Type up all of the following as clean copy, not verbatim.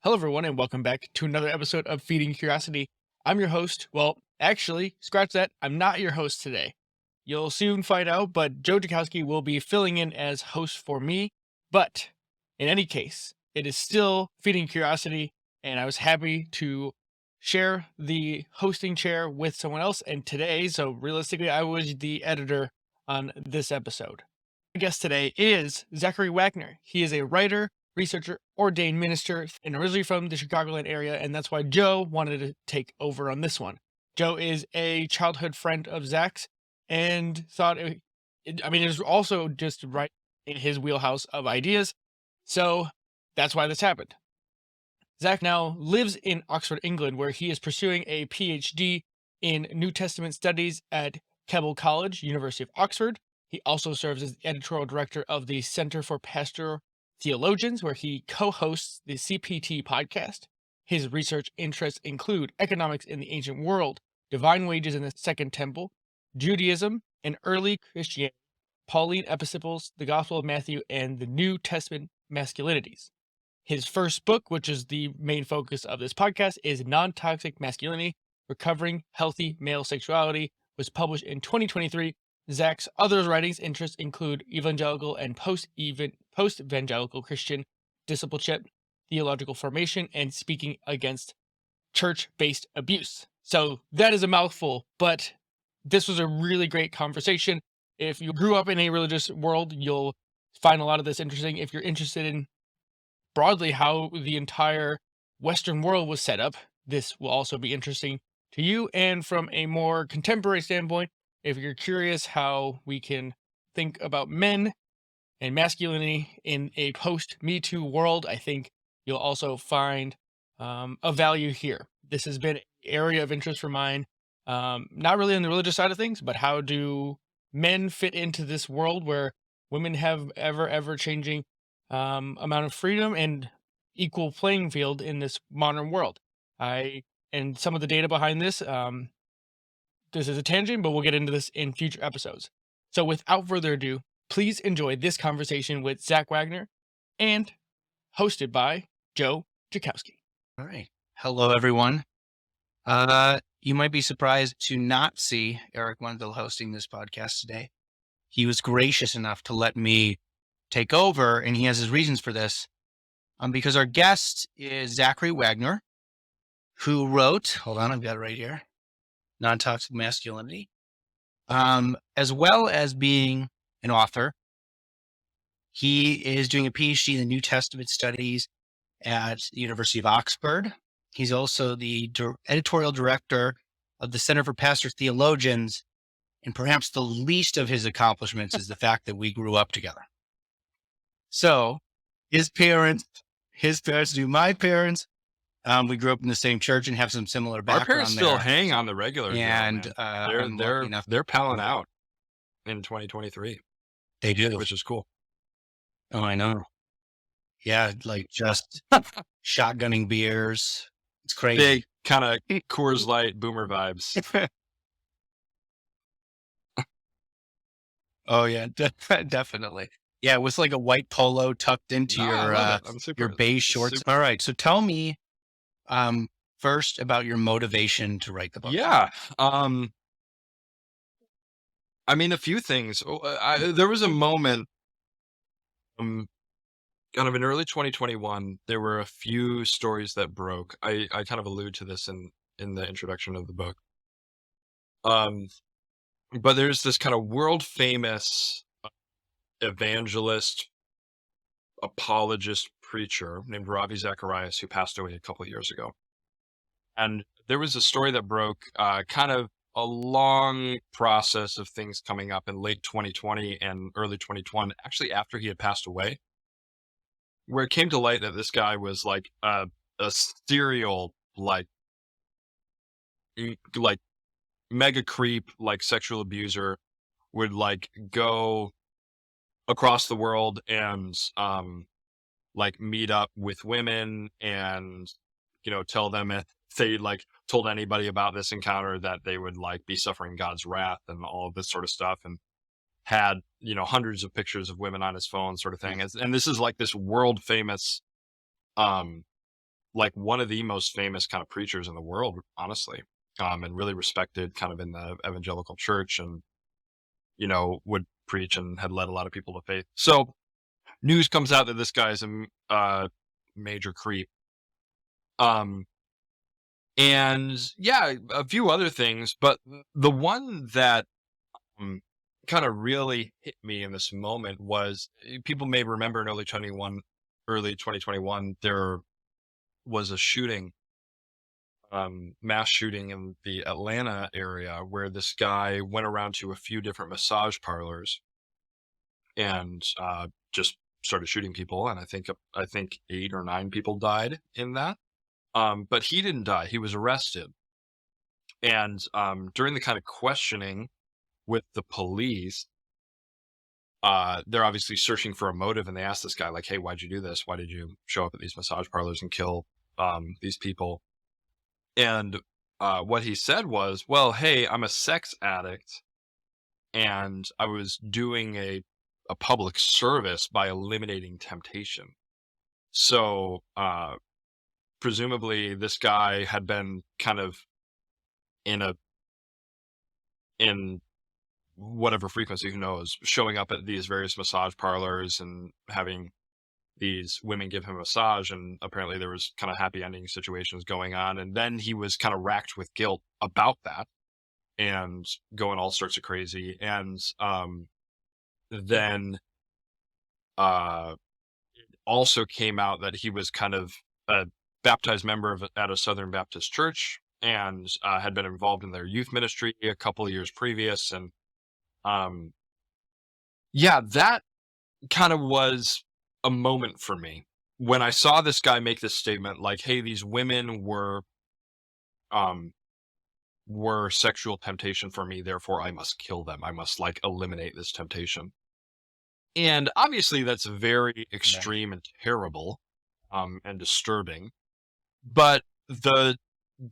Hello, everyone, and welcome back to another episode of Feeding Curiosity. I'm your host. Well, actually, scratch that. I'm not your host today. You'll soon find out, but Joe Jakowski will be filling in as host for me. But in any case, it is still Feeding Curiosity, and I was happy to share the hosting chair with someone else. And today, so realistically, I was the editor on this episode. My guest today is ZACHARY WAGNER. He is a writer, researcher, ordained minister, and originally from the Chicagoland area, and that's why Joe wanted to take over on this one. Joe is a childhood friend of Zach's and thought, it was also just right in his wheelhouse of ideas, so that's why this happened. Zach now lives in Oxford, England, where he is pursuing a Ph.D. in New Testament studies at Keble College, University of Oxford. He also serves as the editorial director of the Center for Pastor Theologians, where he co-hosts the CPT Podcast. His research interests include economics in the ancient world, divine wages in the Second Temple, Judaism and early Christianity, Pauline epistles, the Gospel of Matthew, and the New Testament masculinities. His first book, which is the main focus of this podcast, is Non-Toxic Masculinity, Recovering Healthy Male Sexuality, was published in 2023. Zach's other writings interests include evangelical and post-vangelical Christian discipleship, theological formation, and speaking against church-based abuse. So that is a mouthful, but this was a really great conversation. If you grew up in a religious world, you'll find a lot of this interesting. If you're interested in broadly how the entire Western world was set up, this will also be interesting to you. And from a more contemporary standpoint, if you're curious how we can think about men and masculinity in a post-Me Too world, I think you'll also find a value here. This has been an area of interest for mine, not really on the religious side of things, but how do men fit into this world where women have ever changing amount of freedom and equal playing field in this modern world. And some of the data behind this, this is a tangent, but we'll get into this in future episodes. So without further ado, please enjoy this conversation with Zach Wagner and hosted by Joe Jakowski. All right. Hello, everyone. You might be surprised to not see Eric Wendell hosting this podcast today. He was gracious enough to let me take over, and he has his reasons for this. Because our guest is ZACHARY WAGNER, who wrote, hold on, I've got it right here, Non-Toxic Masculinity, as well as being an author. He is doing a PhD in the New Testament studies at the University of Oxford. He's also the editorial director of the Center for Pastor Theologians, and perhaps the least of his accomplishments is the fact that we grew up together. So his parents knew my parents. We grew up in the same church and have some similar background. Our parents there. still hang on the regular, and they're palling out in 2023. They do, which is cool. Oh, I know. Yeah, like just shotgunning beers. It's crazy. Big kind of Coors Light boomer vibes. Oh yeah, definitely. Yeah, with like a white polo tucked into your beige shorts. All right, so tell me first about your motivation to write the book. Yeah. A few things. There was a moment kind of in early 2021, there were a few stories that broke. I kind of allude to this in the introduction of the book. But there's this kind of world famous evangelist, apologist preacher named Ravi Zacharias, who passed away a couple of years ago. And there was a story that broke, kind of a long process of things coming up in late 2020 and early 2021, actually after he had passed away, where it came to light that this guy was like a serial, like mega creep, like sexual abuser, would like go across the world and like meet up with women and, tell them if they like told anybody about this encounter that they would like be suffering God's wrath and all of this sort of stuff, and had, hundreds of pictures of women on his phone, sort of thing. And this is like this world famous like one of the most famous kind of preachers in the world, honestly, and really respected kind of in the evangelical church, and would preach and had led a lot of people to faith. So news comes out that this guy's a major creep. And yeah, a few other things, but the one that kind of really hit me in this moment was, people may remember in early 2021, there was a shooting, mass shooting in the Atlanta area, where this guy went around to a few different massage parlors and just started shooting people. And I think 8 or 9 people died in that. But he didn't die. He was arrested. And during the kind of questioning with the police, they're obviously searching for a motive, and they asked this guy, like, hey, why'd you do this? Why did you show up at these massage parlors and kill these people? And what he said was, well, hey, I'm a sex addict, and I was doing a public service by eliminating temptation. So presumably this guy had been kind of in whatever frequency, who knows, showing up at these various massage parlors and having these women give him a massage, and apparently there was kind of happy ending situations going on. And then he was kind of racked with guilt about that and going all sorts of crazy. And then it also came out that he was kind of a baptized member at a Southern Baptist church, and had been involved in their youth ministry a couple of years previous. And yeah, that kind of was a moment for me when I saw this guy make this statement, like, hey, these women were sexual temptation for me, therefore I must kill them. I must eliminate this temptation. And obviously that's very extreme and terrible, and disturbing. But the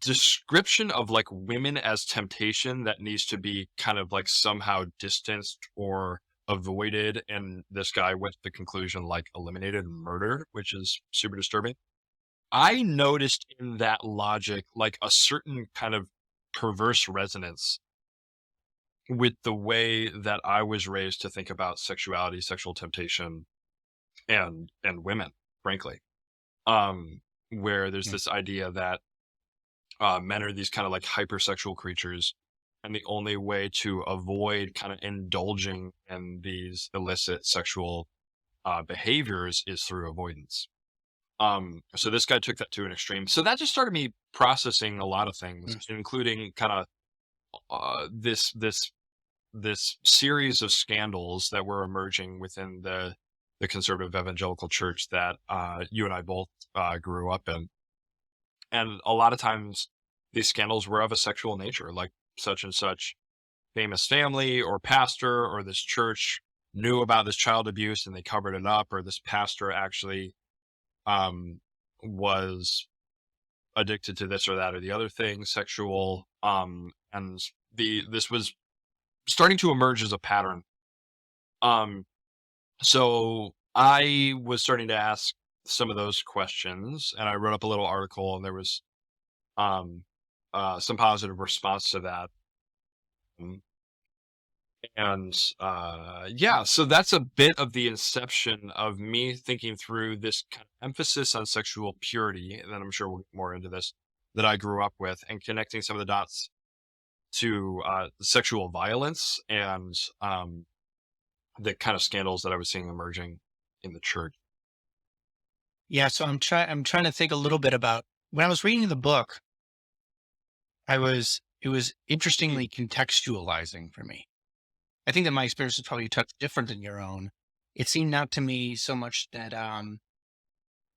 description of women as temptation that needs to be kind of somehow distanced or avoided, and this guy went to the conclusion eliminated and murdered, which is super disturbing. I noticed in that logic a certain kind of perverse resonance with the way that I was raised to think about sexuality, sexual temptation, and women, frankly. Where there's this idea that men are these kind of hypersexual creatures, and the only way to avoid kind of indulging in these illicit sexual behaviors is through avoidance. So this guy took that to an extreme. So that just started me processing a lot of things, including kind of this series of scandals that were emerging within the conservative evangelical church that you and I both grew up in. And a lot of times these scandals were of a sexual nature, like such and such famous family or pastor or this church knew about this child abuse and they covered it up, or this pastor actually was addicted to this or that or the other thing, sexual, and this was starting to emerge as a pattern. So I was starting to ask some of those questions, and I wrote up a little article, and there was some positive response to that. And yeah, so that's a bit of the inception of me thinking through this kind of emphasis on sexual purity, and then I'm sure we'll get more into this, that I grew up with, and connecting some of the dots to sexual violence and the kind of scandals that I was seeing emerging in the church. Yeah, so I'm trying to think a little bit about when I was reading the book. It was interestingly contextualizing for me. I think that my experience is probably a touch different than your own. It seemed not to me so much that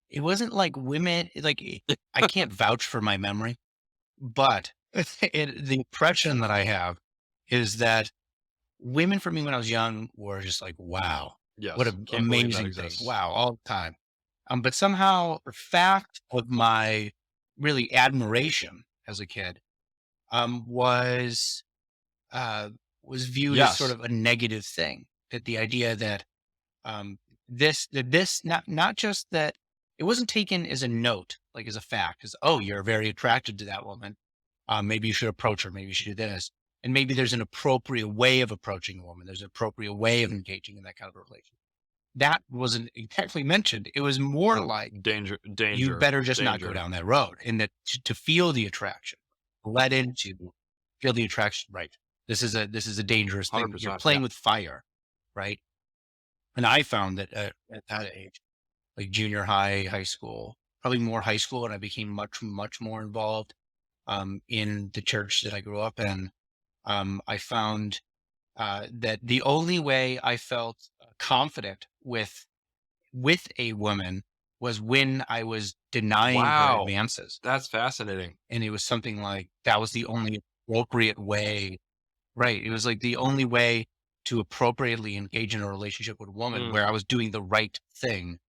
it wasn't like women, I can't vouch for my memory, but the impression that I have is that women for me when I was young were just wow, Yes, what an can't believe that amazing thing. exists. Wow, all the time. But somehow the fact of my really admiration as a kid was viewed as sort Yes. of a negative thing. That the idea that this not just that it wasn't taken as a note, like as a fact, as, oh, you're very attracted to that woman. Maybe you should approach her. Maybe you should do this. And maybe there's an appropriate way of approaching a woman. There's an appropriate way of engaging in that kind of a relationship. That wasn't exactly mentioned. It was more like Danger. you better just not go down that road, and that to feel the attraction, led into feel the attraction. Right. This is a dangerous thing. You're 100%, playing yeah. with fire. Right. And I found that at that age, like junior high, high school, probably more high school, and I became much, much more involved in the church that I grew up in. I found that the only way I felt confident with a woman was when I was denying her Wow. advances. That's fascinating. And it was something like that was the only appropriate way. Right. It was like the only way to appropriately engage in a relationship with a woman where I was doing the right thing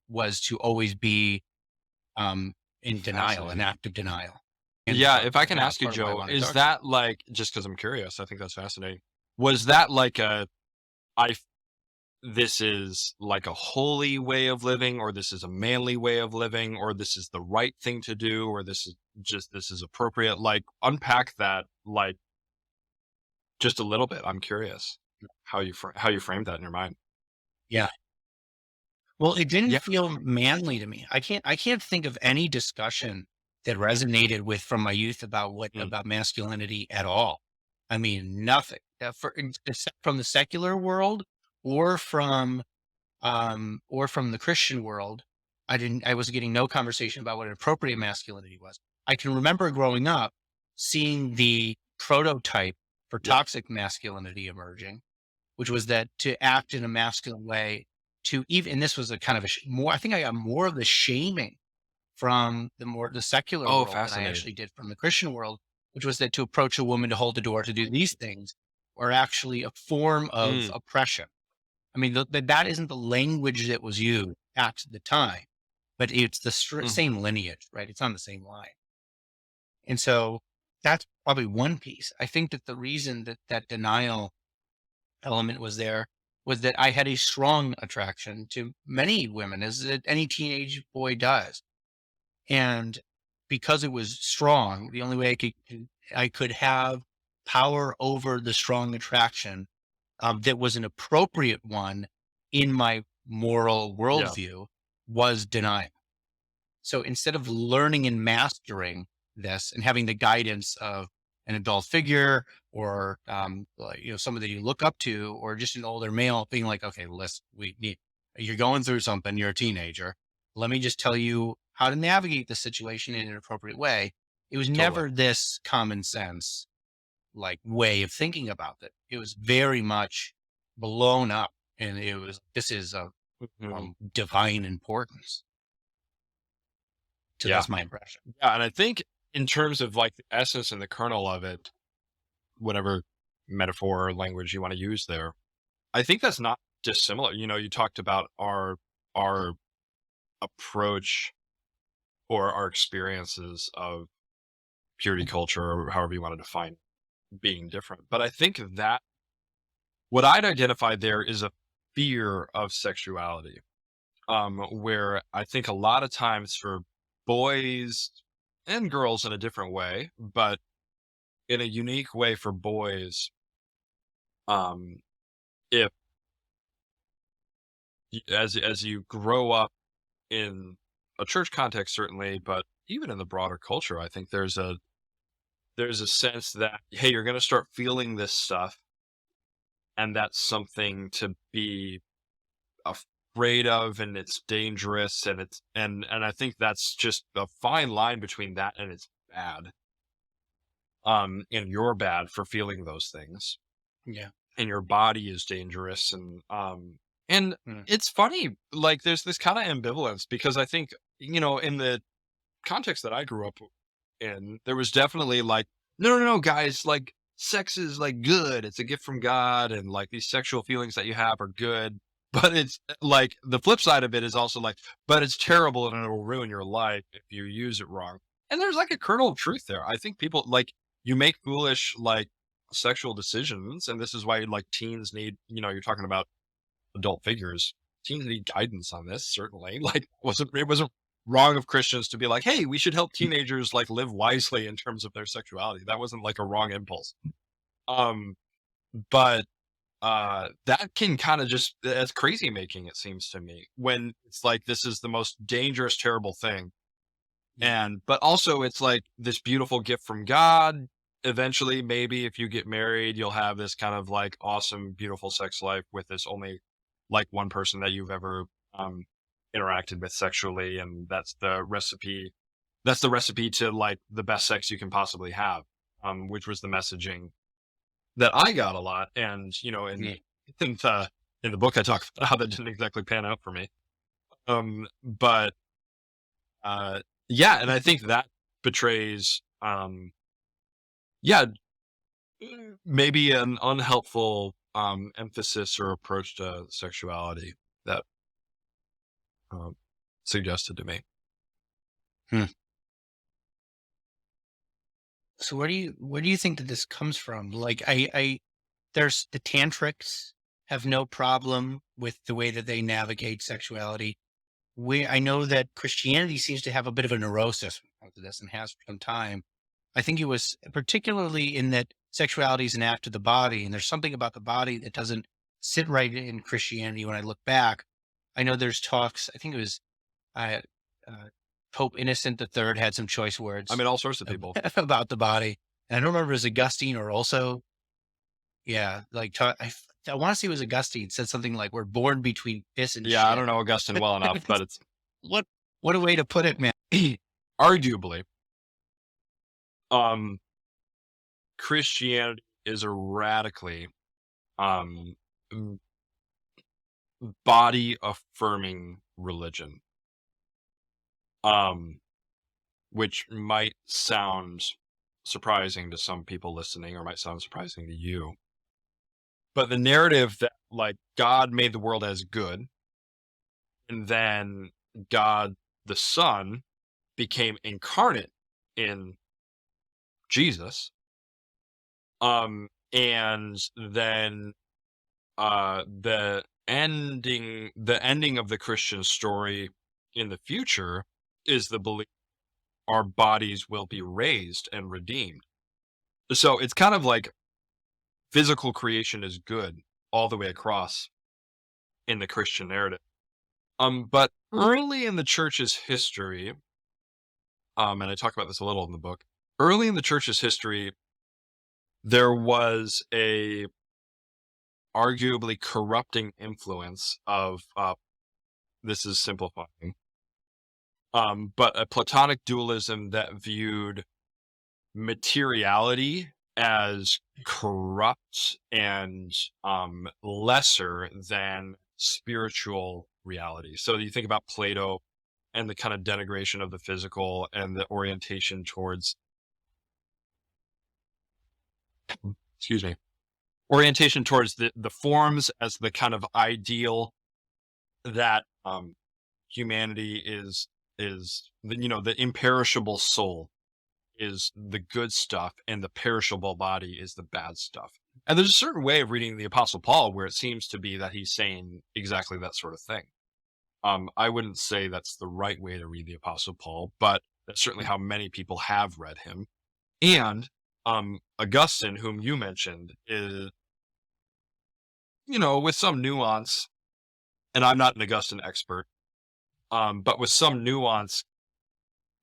was to always be in denial, an active denial. And Yeah, so if I can that's ask you, part of why I Joe, wanted to is talk to that like, just because I'm curious, I think that's fascinating. Was that like this is like a holy way of living, or this is a manly way of living, or this is the right thing to do, or this is appropriate? Like, unpack that, like, just a little bit. I'm curious how you framed that in your mind. Yeah. Well, it didn't Yeah. feel manly to me. I can't think of any discussion that resonated with from my youth about about masculinity at all. I mean, nothing. Except from the secular world or from the Christian world. I was getting no conversation about what an appropriate masculinity was. I can remember growing up seeing the prototype for toxic masculinity emerging, which was that to act in a masculine way, and this was a kind of more, I think I got more of the shaming from the secular world than I actually did from the Christian world, which was that to approach a woman, to hold the door, to do these things were actually a form of oppression. I mean, that isn't the language that was used at the time, but it's the same lineage, right? It's on the same line. And so that's probably one piece. I think that the reason that denial element was there was that I had a strong attraction to many women, as any teenage boy does. And because it was strong, the only way I could have power over the strong attraction that was an appropriate one in my moral worldview was denial. So instead of learning and mastering this and having the guidance of an adult figure or somebody you look up to, or just an older male being like, okay, listen, you're going through something, you're a teenager. Let me just tell you how to navigate the situation in an appropriate way. It was never this common sense like way of thinking about it. It was very much blown up, and this is of divine importance. So that's my impression. Yeah, and I think in terms of like the essence and the kernel of it, whatever metaphor or language you want to use there, I think that's not dissimilar. You talked about our approach or our experiences of purity culture, or however you want to define it, being different. But I think that what I'd identify there is a fear of sexuality, where I think a lot of times for boys and girls in a different way, but in a unique way for boys, if as you grow up in a church context, certainly, but even in the broader culture, I think there's a sense that, hey, you're going to start feeling this stuff, and that's something to be afraid of, and it's dangerous, and I think that's just a fine line between that and it's bad. And you're bad for feeling those things. Yeah. And your body is dangerous, and it's funny, like there's this kind of ambivalence, because I think, in the context that I grew up in, there was definitely like, no, guys, like sex is like good. It's a gift from God. And like these sexual feelings that you have are good, but it's like the flip side of it is also like, but it's terrible and it'll ruin your life if you use it wrong. And there's like a kernel of truth there. I think people like, you make foolish, like sexual decisions. And this is why like teens need, you're talking about adult figures. Teens need guidance on this, certainly. Like it wasn't wrong of Christians to be like, hey, we should help teenagers like live wisely in terms of their sexuality. That wasn't like a wrong impulse. But that can kind of just, that's crazy making, it seems to me, when it's like, this is the most dangerous, terrible thing. But also it's like this beautiful gift from God. Eventually, maybe if you get married, you'll have this kind of like awesome, beautiful sex life with this only like one person that you've ever interacted with sexually. And that's the recipe. That's the recipe to like the best sex you can possibly have, which was the messaging that I got a lot. And, you know, in the book, I talk about how that didn't exactly pan out for me. Yeah. And I think that betrays, maybe an unhelpful, emphasis or approach to sexuality that, suggested to me. So where do you think that this comes from? Like there's the tantrics have no problem with the way that they navigate sexuality. I know that Christianity seems to have a bit of a neurosis to this and has for some time. I think it was particularly in that sexuality is an act of the body, and there's something about the body that doesn't sit right in Christianity. When I look back, I know there's talks. I think it was Pope Innocent III had some choice words. I mean, all sorts of people about the body. And I don't remember if it was Augustine or also, like I want to say it was Augustine said something like, "We're born between piss and shit." I don't know Augustine well enough, but it's what a way to put it, man. Arguably, Christianity is a radically body affirming religion, which might sound surprising to some people listening, or might sound surprising to you. But the narrative that like God made the world as good, and then God the Son became incarnate in Jesus, and then the ending of the Christian story in the future is the belief our bodies will be raised and redeemed. So it's kind of like physical creation is good all the way across in the Christian narrative. But early in the church's history, and I talk about this a little in the book, early in the church's history, there was a arguably corrupting influence of, this is simplifying, but a Platonic dualism that viewed materiality as corrupt and lesser than spiritual reality. So you think about Plato and the kind of denigration of the physical and the orientation towards, orientation towards the forms as the kind of ideal that humanity is the imperishable soul is the good stuff and the perishable body is the bad stuff. And there's a certain way of reading the Apostle Paul where it seems to be that he's saying exactly that sort of thing. I wouldn't say that's the right way to read the Apostle Paul, but that's certainly how many people have read him. And Augustine, whom you mentioned, is, with some nuance, and I'm not an Augustine expert, but with some nuance,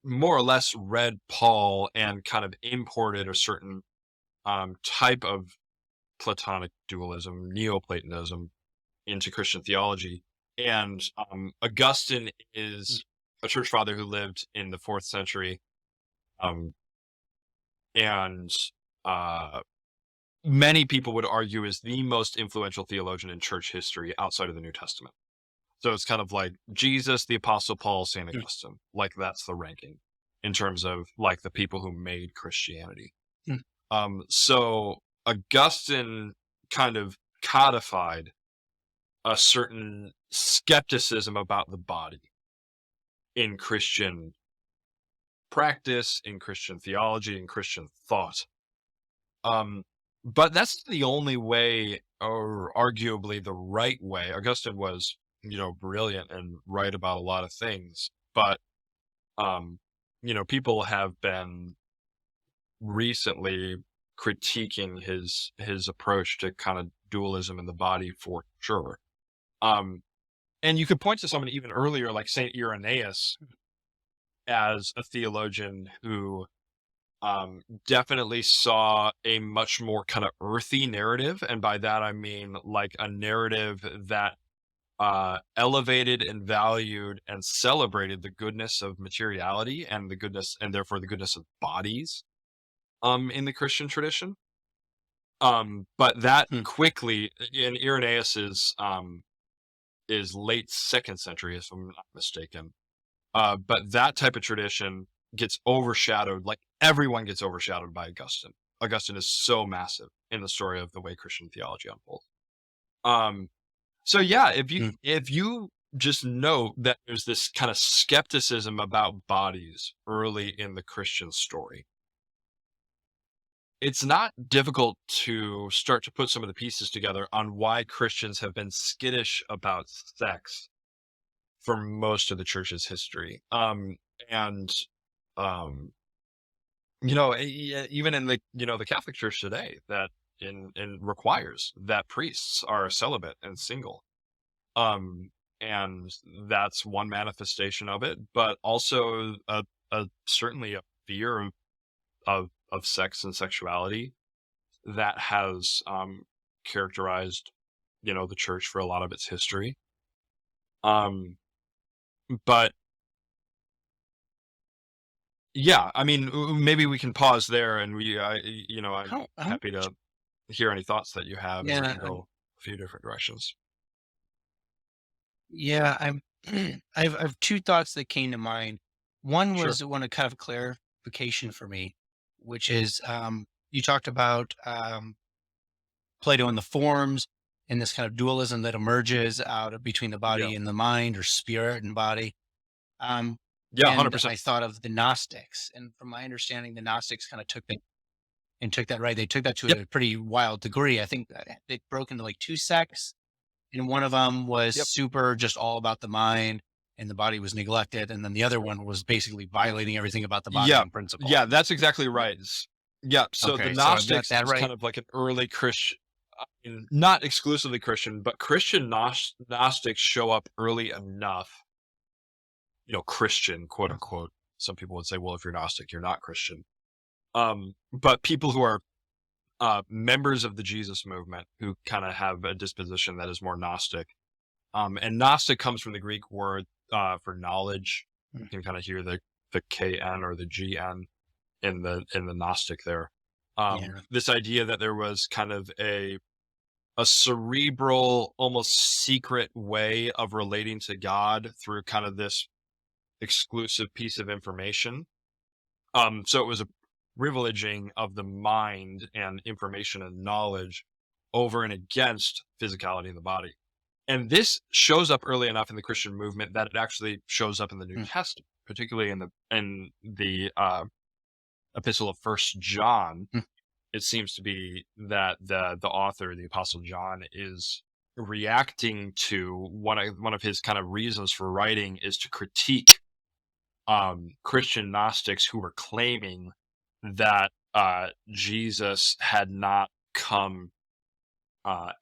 more or less read Paul and kind of imported a certain type of Platonic dualism, Neoplatonism, into Christian theology. And Augustine is a church father who lived in the 4th century, and many people would argue is the most influential theologian in church history outside of the New Testament. So it's kind of like Jesus, the Apostle Paul, St. Augustine. Like that's the ranking in terms of like the people who made Christianity. So Augustine kind of codified a certain skepticism about the body in Christian practice, in Christian theology, in Christian thought. But that's the only way, or arguably the right way. Augustine was, brilliant and right about a lot of things, but People have been recently critiquing his approach to kind of dualism in the body for sure. And you could point to someone even earlier, like Saint Irenaeus, as a theologian who definitely saw a much more kind of earthy narrative. And by that, I mean like a narrative that elevated and valued and celebrated the goodness of materiality and the goodness, and therefore the goodness of bodies in the Christian tradition. But that quickly, in Irenaeus is late 2nd century, if I'm not mistaken. But that type of tradition gets overshadowed, like everyone gets overshadowed by Augustine. Augustine is so massive in the story of the way Christian theology unfolds. So yeah, if you just know that there's this kind of skepticism about bodies early in the Christian story, it's not difficult to start to put some of the pieces together on why Christians have been skittish about sex for most of the church's history. Even in the Catholic Church today, that in requires that priests are celibate and single. And that's one manifestation of it, but also certainly a fear of sex and sexuality that has characterized the church for a lot of its history. But yeah, I mean, maybe we can pause there, and I'm happy to hear any thoughts that you have, and we can go a few different directions. Yeah, I've two thoughts that came to mind. One Sure. was one of kind of clarification for me, which is you talked about Plato and the forms and this kind of dualism that emerges out of between the body and the mind, or spirit and body. Yeah, And 100%. I thought of the Gnostics, and from my understanding, the Gnostics kind of took that right. They took that to a pretty wild degree. I think they broke into like two sects, and one of them was super just all about the mind, and the body was neglected, and then the other one was basically violating everything about the body in principle. Yeah, that's exactly right. Yeah, so the Gnostics is kind of like an early Christian, not exclusively Christian, but Christian Gnostics show up early enough, Christian, quote unquote. Some people would say, well, if you're Gnostic, you're not Christian. But people who are members of the Jesus movement, who kind of have a disposition that is more Gnostic. And Gnostic comes from the Greek word for knowledge. You can kind of hear the KN or the GN in the Gnostic there. This idea that there was kind of a cerebral, almost secret way of relating to God through kind of this exclusive piece of information. So it was a privileging of the mind and information and knowledge over and against physicality in the body. And this shows up early enough in the Christian movement that it actually shows up in the New Testament, particularly in the epistle of First John. It seems to be that the author, the Apostle John, is reacting to one of his kind of reasons for writing is to critique Christian Gnostics who were claiming that Jesus had not come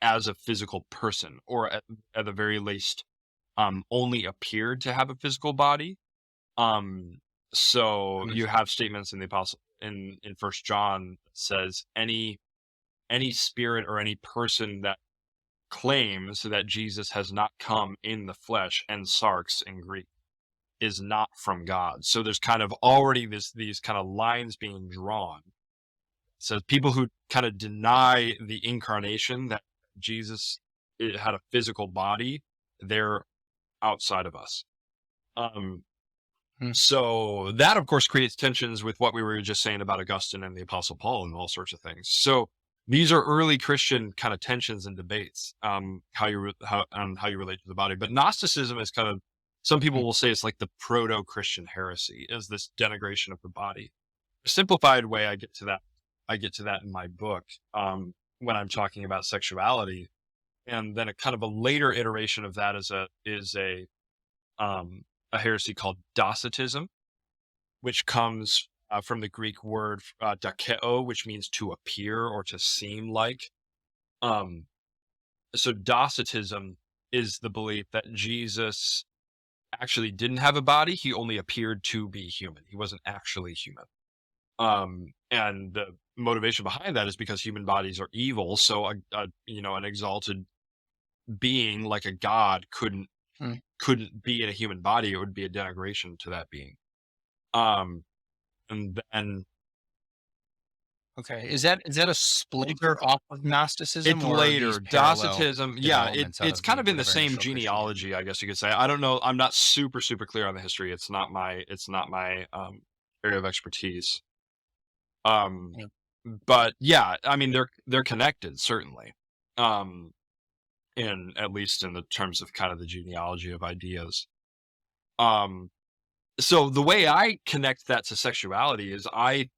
as a physical person, or at the very least only appeared to have a physical body. So you have statements in the Apostle in First John that says any spirit or any person that claims that Jesus has not come in the flesh, and sarx in Greek, is not from God. So there's kind of already these kind of lines being drawn. So people who kind of deny the incarnation, that Jesus had a physical body, they're outside of us. So that, of course, creates tensions with what we were just saying about Augustine and the Apostle Paul and all sorts of things. So these are early Christian kind of tensions and debates, how you relate to the body. But Gnosticism is kind of, some people will say it's like the proto-Christian heresy, is this denigration of the body. A simplified way I get to that in my book when I'm talking about sexuality, and then a kind of a later iteration of that is a heresy called Docetism, which comes from the Greek word dakeo, which means to appear or to seem like. So Docetism is the belief that Jesus actually didn't have a body. He only appeared to be human. He wasn't actually human. And the motivation behind that is because human bodies are evil. So an exalted being like a god couldn't be in a human body. It would be a denigration to that being. And then Okay. Is that a splinter off of Gnosticism? it's or are later these parallel Docetism. Yeah, developments out it's of kind of in the whatever same initial Christianity? genealogy, I guess you could say. I don't know. I'm not super clear on the history. It's not my area of expertise. Yeah. But yeah, I mean they're connected certainly. In at least in the terms of kind of the genealogy of ideas. So the way I connect that to sexuality is I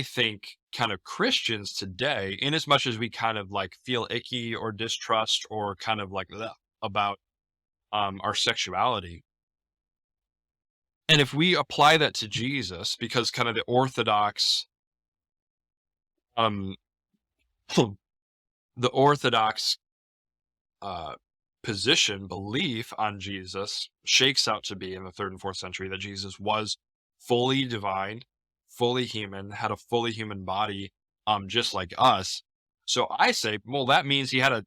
think kind of Christians today, in as much as we kind of like feel icky or distrust or kind of like ugh about our sexuality, and if we apply that to Jesus, because kind of the orthodox the orthodox position, belief on Jesus shakes out to be in the 3rd and 4th century that Jesus was fully divine, fully human, had a fully human body, just like us. So I say, well, that means he had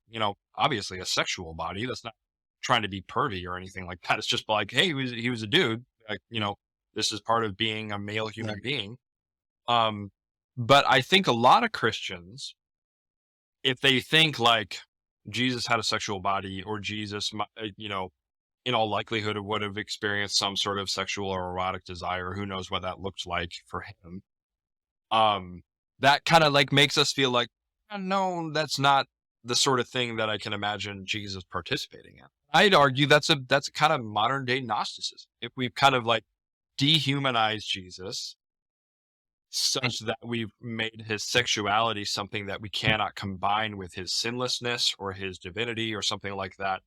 obviously a sexual body. That's not trying to be pervy or anything like that. It's just like, hey, he was a dude. Like, this is part of being a male human being. But I think a lot of Christians, if they think like Jesus had a sexual body, or Jesus, in all likelihood would have experienced some sort of sexual or erotic desire. Who knows what that looked like for him? That kind of like makes us feel like, no, that's not the sort of thing that I can imagine Jesus participating in. I'd argue that's a kind of modern day Gnosticism. If we've kind of like dehumanized Jesus such that we've made his sexuality something that we cannot combine with his sinlessness or his divinity or something like that,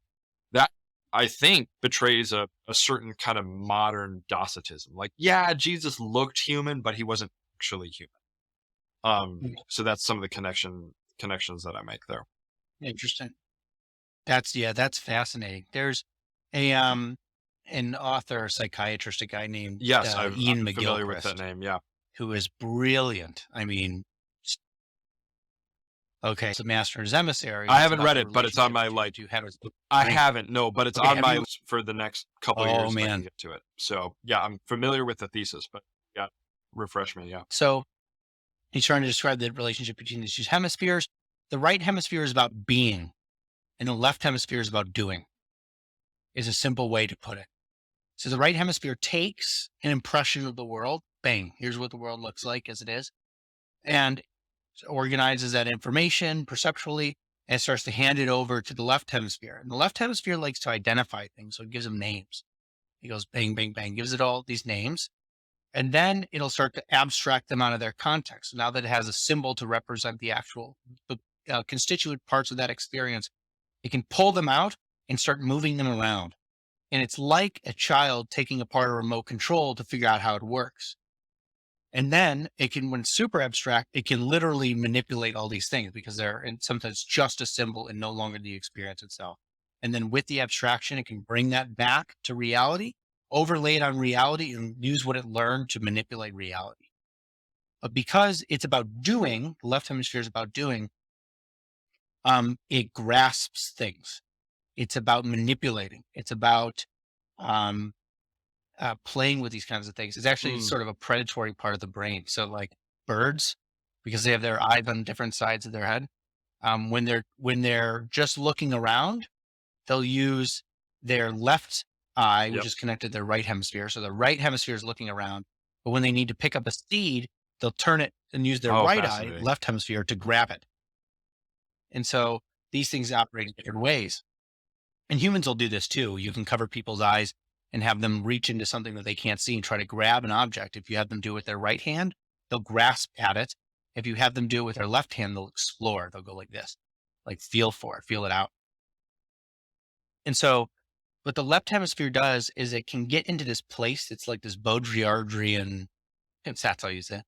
that I think betrays a certain kind of modern Docetism. Like, yeah, Jesus looked human, but he wasn't actually human. So that's some of the connections that I make there. Interesting. That's fascinating. There's an author, a psychiatrist, a guy named Yes, Ian I'm McGilchrist, familiar with that name. Yeah. who is brilliant. I mean, okay, it's a Master and His Emissary. I haven't read it, but it's on my like. You have it. I haven't, no, but it's Okay, on have my you- list for the next couple of years if I man. can get to it. So yeah, I'm familiar with the thesis, but yeah, refresh me. Yeah. So he's trying to describe the relationship between these two hemispheres. The right hemisphere is about being, and the left hemisphere is about doing, is a simple way to put it. So the right hemisphere takes an impression of the world. Bang, here's what the world looks like as it is. And organizes that information perceptually and starts to hand it over to the left hemisphere. And the left hemisphere likes to identify things. So it gives them names. He goes bang, bang, bang, gives it all these names. And then it'll start to abstract them out of their context. So now that it has a symbol to represent the actual constituent parts of that experience, it can pull them out and start moving them around. And it's like a child taking apart a remote control to figure out how it works. And then it can, when it's super abstract, it can literally manipulate all these things because they're sometimes just a symbol and no longer the experience itself. And then with the abstraction, it can bring that back to reality, overlay it on reality, and use what it learned to manipulate reality. But because it's about doing, the left hemisphere is about doing, it grasps things. It's about manipulating. It's about playing with these kinds of things. It's actually sort of a predatory part of the brain. So like birds, because they have their eyes on different sides of their head, when they're just looking around, they'll use their left eye, which is connected to their right hemisphere. So the right hemisphere is looking around, but when they need to pick up a seed, they'll turn it and use their right eye, left hemisphere, to grab it. And so these things operate in different ways. And humans will do this too. You can cover people's eyes and have them reach into something that they can't see and try to grab an object. If you have them do it with their right hand, they'll grasp at it. If you have them do it with their left hand, they'll explore. They'll go like this, like feel for it, feel it out. And so what the left hemisphere does is it can get into this place. It's like this Baudrillardian that's how you say it,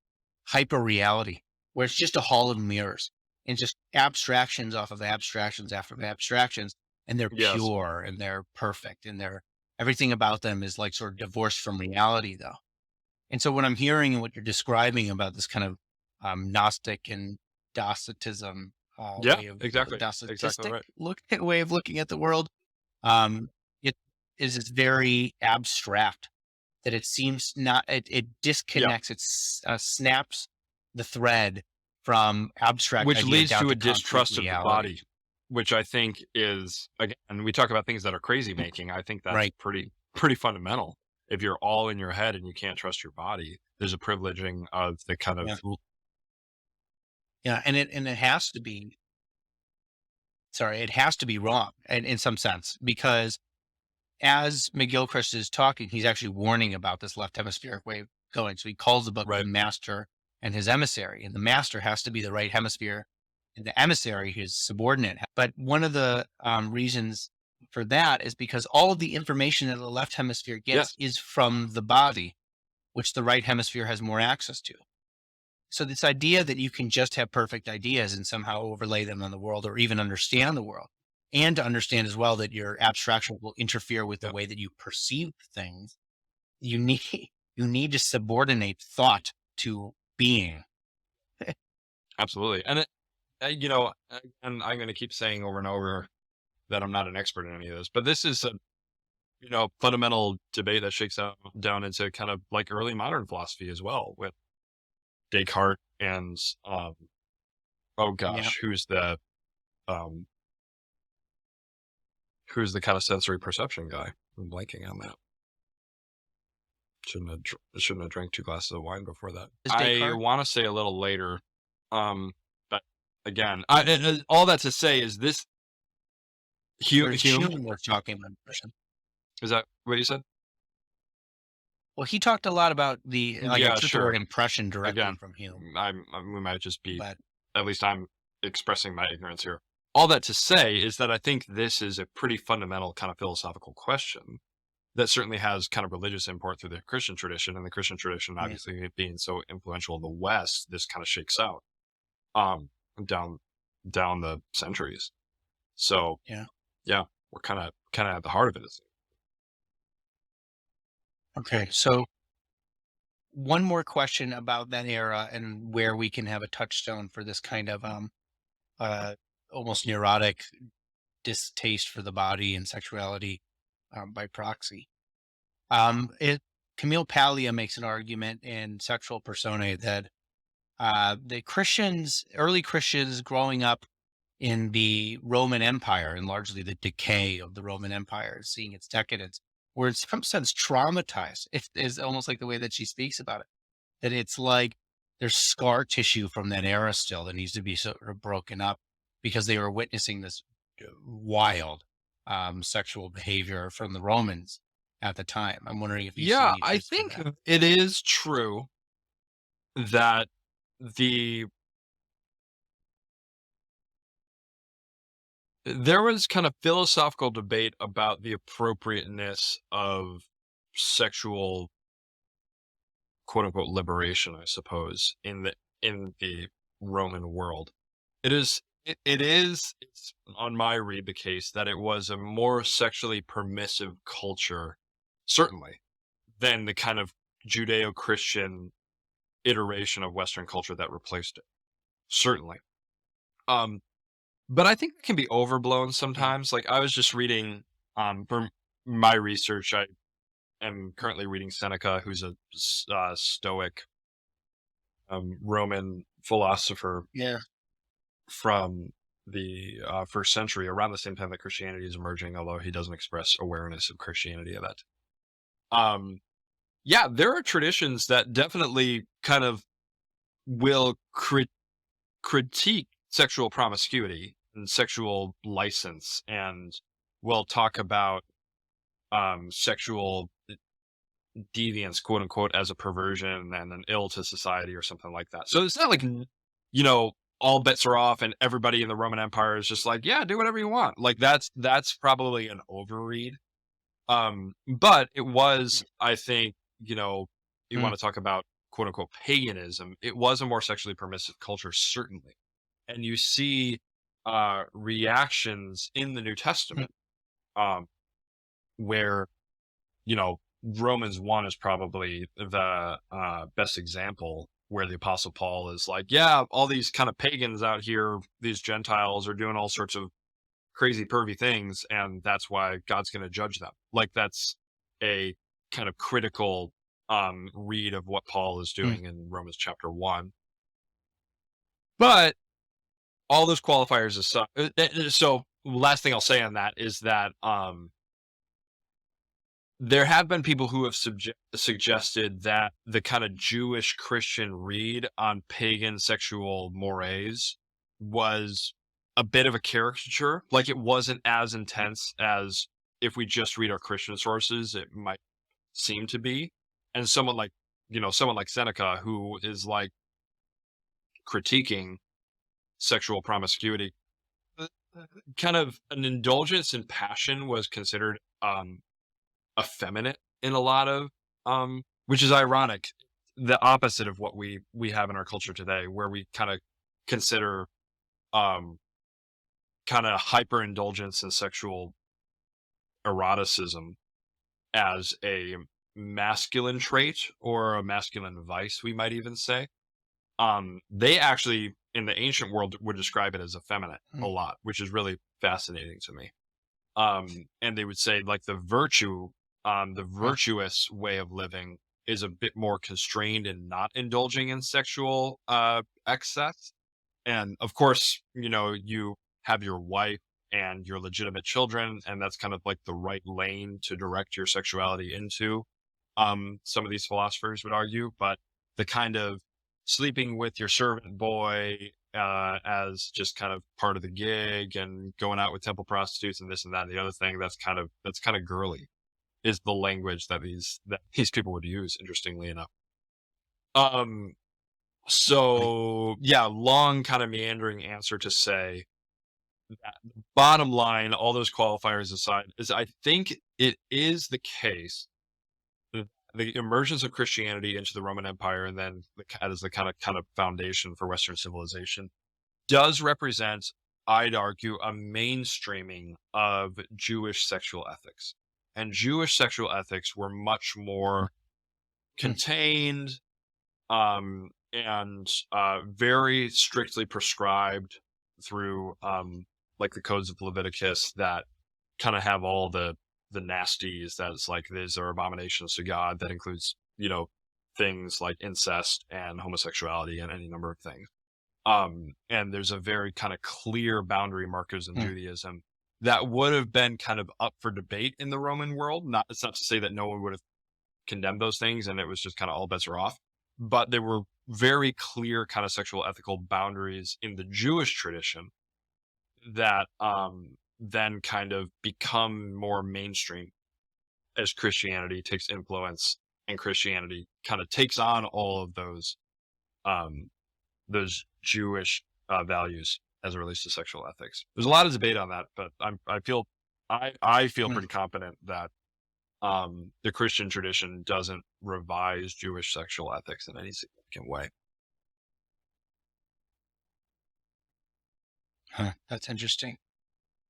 hyper reality, where it's just a hall of mirrors and just abstractions off of abstractions after abstractions, and they're Yes. pure and they're perfect and everything about them is like sort of divorced from reality, though. And so what I'm hearing and what you're describing about this kind of Gnostic and Docetism Yeah, way of exactly. Docetistic Right. way of looking at the world, it is it's very abstract. That it seems not, it disconnects, it snaps the thread from abstract Which idea leads down to a concrete distrust of the reality. body, which I think is, again, we talk about things that are crazy making. I think that's Right. pretty fundamental. If you're all in your head and you can't trust your body, there's a privileging of the kind of Yeah, and it has to be, it has to be wrong in some sense, because as McGilchrist is talking, he's actually warning about this left hemispheric way of going. So he calls the book Right. The Master and His Emissary, and the master has to be the right hemisphere, and the emissary, his subordinate. But one of the reasons for that is because all of the information that the left hemisphere gets is from the body, which the right hemisphere has more access to. So this idea that you can just have perfect ideas and somehow overlay them on the world or even understand the world, and to understand as well that your abstraction will interfere with the way that you perceive things, you need to subordinate thought to being. Absolutely. And and I'm going to keep saying over and over that I'm not an expert in any of this, but this is a fundamental debate that shakes out down into kind of like early modern philosophy as well, with Descartes and who's the kind of sensory perception guy? I'm blanking on that. Shouldn't have drank 2 glasses of wine before that. I want to say a little later, but again, all that to say is this. Hume was talking about impression. Is that what you said? Well, he talked a lot about the word impression directly from Hume. We might just be, at least I'm expressing my ignorance here. All that to say is that I think this is a pretty fundamental kind of philosophical question that certainly has kind of religious import through the Christian tradition, and the Christian tradition, obviously being so influential in the West, this kind of shakes out down the centuries. So we're kind of at the heart of it. Okay, so one more question about that era and where we can have a touchstone for this kind of almost neurotic distaste for the body and sexuality by proxy. Camille Paglia makes an argument in Sexual Personae that the early Christians growing up in the Roman Empire, and largely the decay of the Roman Empire, seeing its decadence, were in some sense traumatized. It is almost like the way that she speaks about it, that it's like there's scar tissue from that era still that needs to be sort of broken up because they were witnessing this wild sexual behavior from the Romans at the time. I'm wondering if you see any I think it is true that there was kind of philosophical debate about the appropriateness of sexual quote unquote liberation, I suppose, in the Roman world. It's on my read the case that it was a more sexually permissive culture, certainly, than the kind of Judeo-Christian iteration of Western culture that replaced it. Certainly. But I think it can be overblown sometimes. Like, I was just reading, for my research, I am currently reading Seneca, who's a Stoic Roman philosopher from the first century, around the same time that Christianity is emerging, although he doesn't express awareness of Christianity at that time. There are traditions that definitely kind of will critique sexual promiscuity and sexual license, and will talk about sexual deviance, quote unquote, as a perversion and an ill to society or something like that. So it's not like, all bets are off and everybody in the Roman Empire is just like, yeah, do whatever you want. Like that's probably an overread. But it was, I think, you want to talk about quote unquote paganism, it was a more sexually permissive culture, certainly. And you see reactions in the New Testament where, Romans 1 is probably the best example, where the Apostle Paul is like, yeah, all these kind of pagans out here, these Gentiles are doing all sorts of crazy pervy things, and that's why God's going to judge them. Like, that's a kind of critical read of what Paul is doing in Romans chapter 1. But all those qualifiers aside, so last thing I'll say on that is that there have been people who have suggested that the kind of Jewish Christian read on pagan sexual mores was a bit of a caricature. Like, it wasn't as intense as if we just read our Christian sources, it might seem to be. And someone like Seneca, who is like critiquing sexual promiscuity, kind of an indulgence in passion was considered effeminate in a lot of which is ironic, the opposite of what we have in our culture today, where we kind of consider kind of hyper indulgence and sexual eroticism as a masculine trait or a masculine vice, we might even say. They actually in the ancient world would describe it as effeminate a lot, which is really fascinating to me. And they would say, like, the virtuous way of living is a bit more constrained and not indulging in sexual excess. And of course, you have your wife and your legitimate children, and that's kind of like the right lane to direct your sexuality into. Some of these philosophers would argue, but the kind of sleeping with your servant boy as just kind of part of the gig, and going out with temple prostitutes and this and that and the other thing, that's kind of girly, is the language that these people would use, interestingly enough. So yeah, long kind of meandering answer to say that bottom line, all those qualifiers aside, is I think it is the case that the emergence of Christianity into the Roman Empire, and then as the kind of foundation for Western civilization, does represent, I'd argue, a mainstreaming of Jewish sexual ethics. And Jewish sexual ethics were much more contained and very strictly prescribed through like the codes of Leviticus that kind of have all the nasties that's like, these are abominations to God. That includes, things like incest and homosexuality and any number of things. And there's a very kind of clear boundary markers in Judaism that would have been kind of up for debate in the Roman world. It's not to say that no one would have condemned those things and it was just kind of all bets are off, but there were very clear kind of sexual ethical boundaries in the Jewish tradition that then kind of become more mainstream as Christianity takes influence, and Christianity kind of takes on all of those Jewish values as it relates to sexual ethics. There's a lot of debate on that, but I feel pretty confident that the Christian tradition doesn't revise Jewish sexual ethics in any significant way. Huh, that's interesting.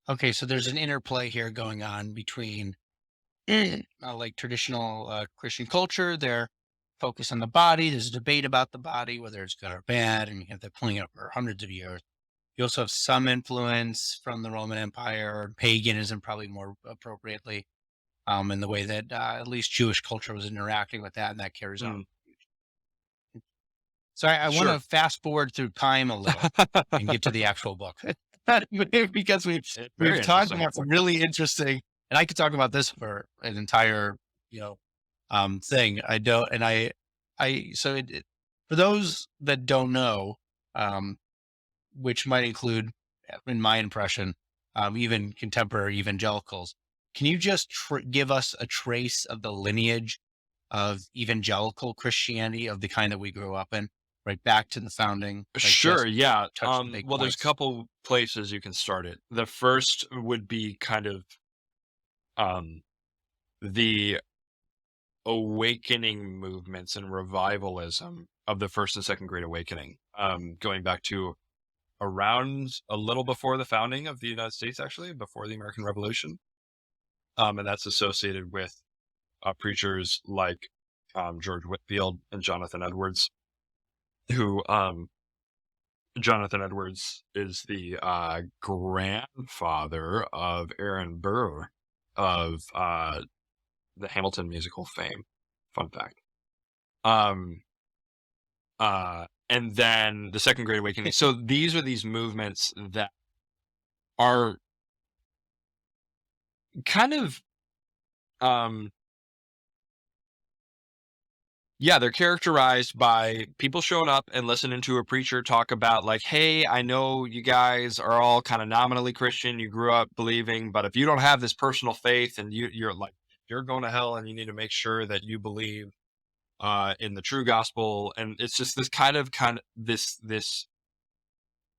Okay, so there's an interplay here going on between like traditional Christian culture, their focus on the body. There's a debate about the body, whether it's good or bad, and you have that pulling up for hundreds of years. You also have some influence from the Roman Empire, paganism probably more appropriately, in the way that at least Jewish culture was interacting with that, and that carries on. So I want to fast forward through time a little and get to the actual book. Because we've talked about some really interesting, and I could talk about this for an entire, thing. For those that don't know, which might include, in my impression, even contemporary evangelicals, can you just give us a trace of the lineage of evangelical Christianity, of the kind that we grew up in, right back to the founding? Sure, yeah. Well, there's a couple places you can start it. The first would be kind of the awakening movements and revivalism of the First and Second Great Awakening, going back to around a little before the founding of the United States, actually, before the American Revolution. And that's associated with preachers like George Whitefield and Jonathan Edwards, who Jonathan Edwards is the grandfather of Aaron Burr of the Hamilton musical fame. Fun fact. And then the Second Great Awakening. So these are these movements that are kind of, they're characterized by people showing up and listening to a preacher talk about like, hey, I know you guys are all kind of nominally Christian, you grew up believing, but if you don't have this personal faith and you're like, you're going to hell and you need to make sure that you believe in the true gospel. And it's just this kind of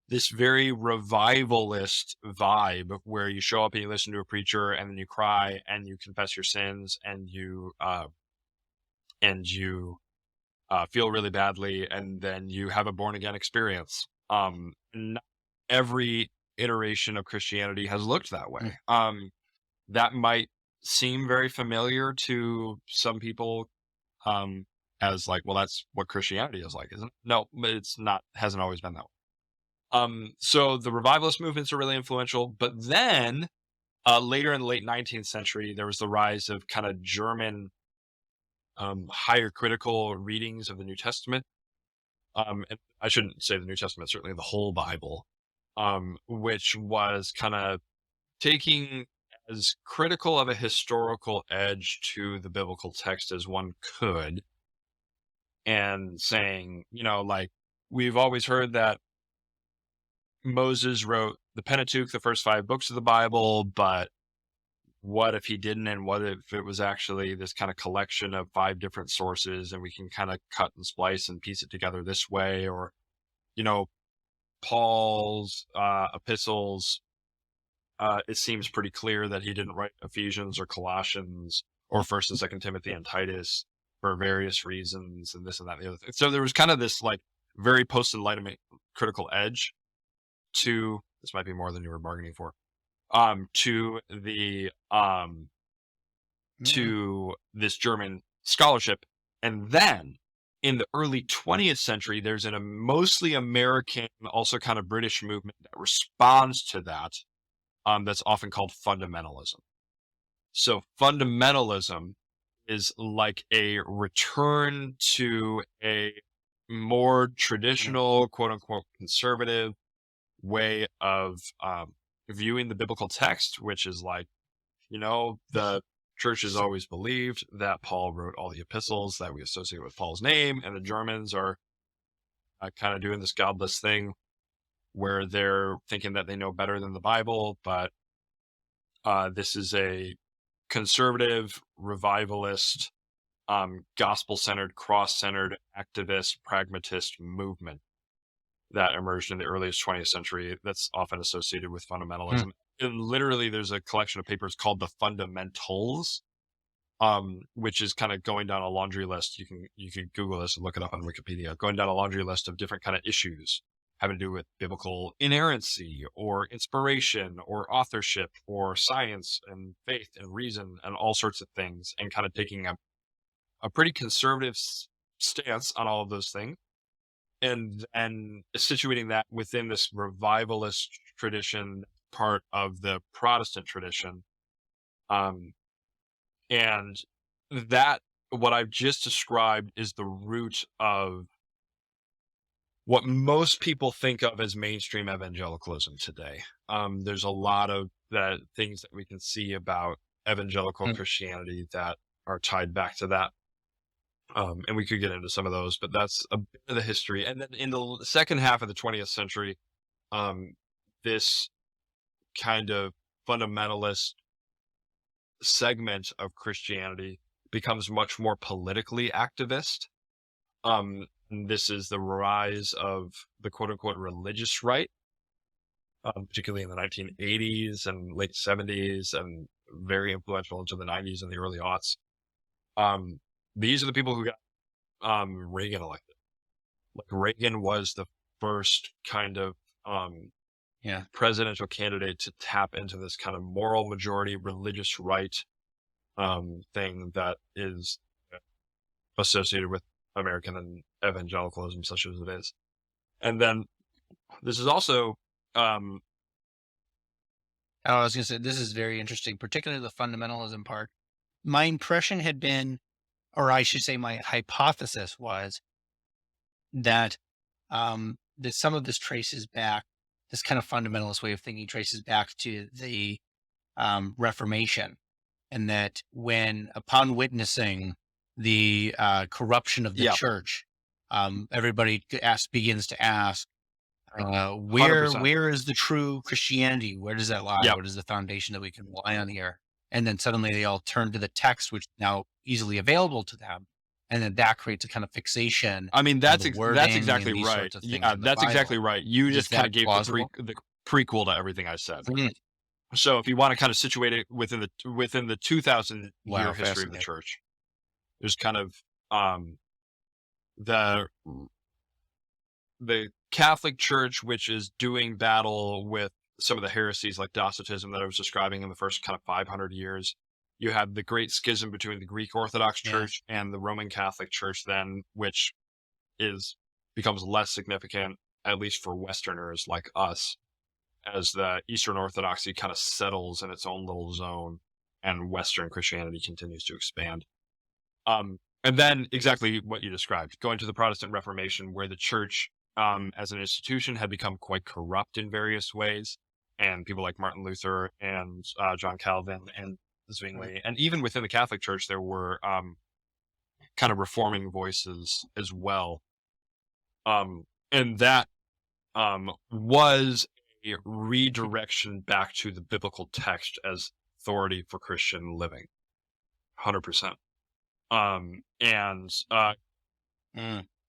this very revivalist vibe where you show up and you listen to a preacher and then you cry and you confess your sins and you feel really badly and then you have a born again experience. Not every iteration of Christianity has looked that way. That might seem very familiar to some people, as like, well, that's what Christianity is like, isn't it? No, but it's not, hasn't always been that way. So the revivalist movements are really influential, but then later in the late 19th century, there was the rise of kind of German higher critical readings of the New Testament. And I shouldn't say the New Testament, certainly the whole Bible, which was kind of taking as critical of a historical edge to the biblical text as one could, and saying, like, we've always heard that Moses wrote the Pentateuch, the first 5 books of the Bible, but what if he didn't? And what if it was actually this kind of collection of 5 different sources and we can kind of cut and splice and piece it together this way? Or, Paul's epistles, it seems pretty clear that he didn't write Ephesians or Colossians or First and Second Timothy and Titus for various reasons, and this and that and the other thing. So there was kind of this like very post-Enlightenment critical edge to, this might be more than you were bargaining for, to the to this German scholarship. And then in the early 20th century, there's a mostly American, also kind of British movement that responds to that, that's often called fundamentalism. So fundamentalism is like a return to a more traditional, quote unquote, conservative way of viewing the biblical text, which is like, the church has always believed that Paul wrote all the epistles that we associate with Paul's name, and the Germans are kind of doing this godless thing where they're thinking that they know better than the Bible, but this is a conservative, revivalist, gospel-centered, cross-centered, activist, pragmatist movement that emerged in the earliest 20th century that's often associated with fundamentalism. And literally, there's a collection of papers called the Fundamentals, which is kind of going down a laundry list. You can Google this and look it up on Wikipedia, going down a laundry list of different kind of issues having to do with biblical inerrancy or inspiration or authorship or science and faith and reason and all sorts of things, and kind of taking a pretty conservative stance on all of those things, and situating that within this revivalist tradition, part of the Protestant tradition. And that, what I've just described, is the root of what most people think of as mainstream evangelicalism today. There's a lot of things that we can see about evangelical Christianity that are tied back to that. And we could get into some of those, but that's a bit of the history. And then in the second half of the 20th century, this kind of fundamentalist segment of Christianity becomes much more politically activist. And this is the rise of the quote unquote religious right, particularly in the 1980s and late 70s, and very influential into the 90s and the early aughts. these are the people who got Reagan elected. Like Reagan was the first kind of presidential candidate to tap into this kind of moral majority, religious right thing that is associated with American and evangelicalism, such as it is. And then this is also I was going to say, this is very interesting, particularly the fundamentalism part. My impression had been, or I should say my hypothesis was that that some of this traces back, this kind of fundamentalist way of thinking traces back to the Reformation, and that when, upon witnessing the corruption of the Yeah. church, everybody begins to ask, 100%. where is the true Christianity? Where does that lie? Yeah. What is the foundation that we can rely on here? And then suddenly they all turn to the text, which is now easily available to them. And then that creates a kind of fixation. I mean, that's wording and exactly these right. sorts of things Yeah, in the that's exactly Bible. right. You Is just kind that of gave plausible? the prequel to everything I said. Mm. So if you want to kind of situate it within the 2000 Wow, year history of the fascinating. church, there's kind of the Catholic Church, which is doing battle with some of the heresies like Docetism that I was describing in the first kind of 500 years. You have the great schism between the Greek Orthodox Yeah. Church and the Roman Catholic Church then, which becomes less significant, at least for Westerners like us, as the Eastern Orthodoxy kind of settles in its own little zone and Western Christianity continues to expand. And then exactly what you described, going to the Protestant Reformation, where the church as an institution had become quite corrupt in various ways, and people like Martin Luther and John Calvin and Zwingli, and even within the Catholic Church, there were kind of reforming voices as well. And that was a redirection back to the biblical text as authority for Christian living. 100%.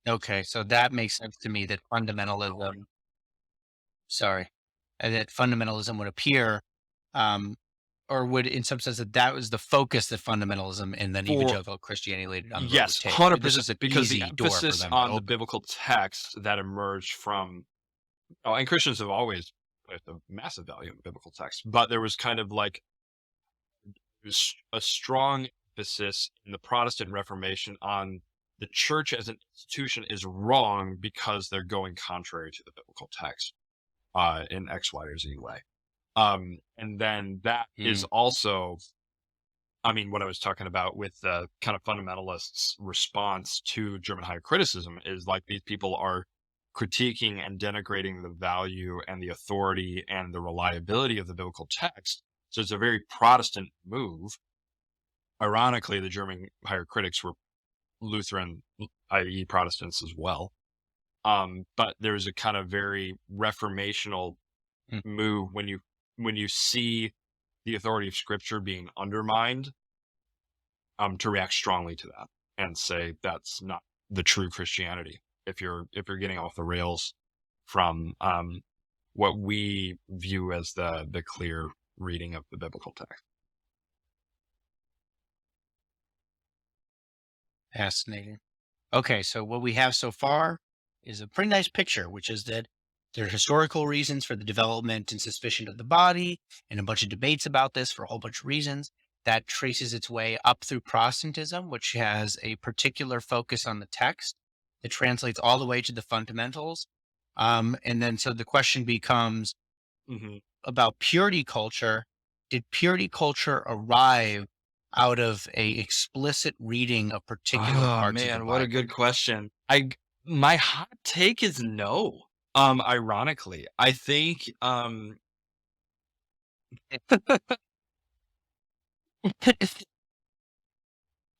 Okay, so that makes sense to me that fundamentalism, that fundamentalism would appear, or would, in some sense, that was the focus that fundamentalism and then evangelical Christianity later on the road would Yes, take. 100%, because the easy door for emphasis them to on the open. biblical text that emerged from, and Christians have always placed a massive value in biblical text, but there was kind of like a strong emphasis in the Protestant Reformation on the church as an institution is wrong because they're going contrary to the biblical text in X, Y, or Z way. And then that is also, I mean, what I was talking about with the kind of fundamentalists' response to German higher criticism is like these people are critiquing and denigrating the value and the authority and the reliability of the biblical text. So it's a very Protestant move. Ironically, the German higher critics were Lutheran, i.e. Protestants as well. But there's a kind of very reformational move when you see the authority of Scripture being undermined, to react strongly to that and say that's not the true Christianity. If you're getting off the rails from what we view as the clear reading of the biblical text. Fascinating. Okay, so what we have so far is a pretty nice picture, which is that there are historical reasons for the development and suspicion of the body, and a bunch of debates about this for a whole bunch of reasons. That traces its way up through Protestantism, which has a particular focus on the text that translates all the way to the fundamentals. And then so the question becomes about purity culture. Did purity culture arrive out of a explicit reading of particular parts of the Bible? What a good question. My hot take is no. Ironically, I think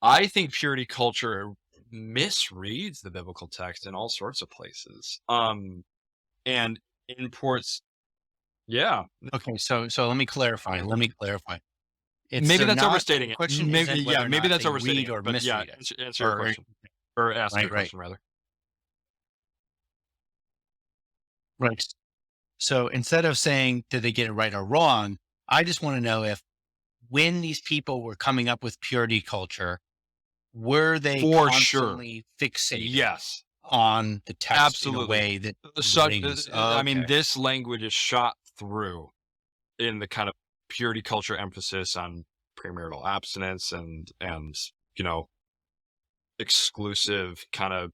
I think purity culture misreads the biblical text in all sorts of places. And imports. Yeah. Okay, so let me clarify. It's Maybe that's not, overstating the it. question Maybe isn't whether or maybe not that's they overstating read or it. But yeah, misread it. answer your question. Or ask your question rather. Right. So instead of saying, did they get it right or wrong, I just want to know if when these people were coming up with purity culture, were they For sure. constantly fixated Yes, on the text absolutely. in a way that Such, brings? I mean, Okay. this language is shot through in the kind of purity culture emphasis on premarital abstinence and you know, exclusive kind of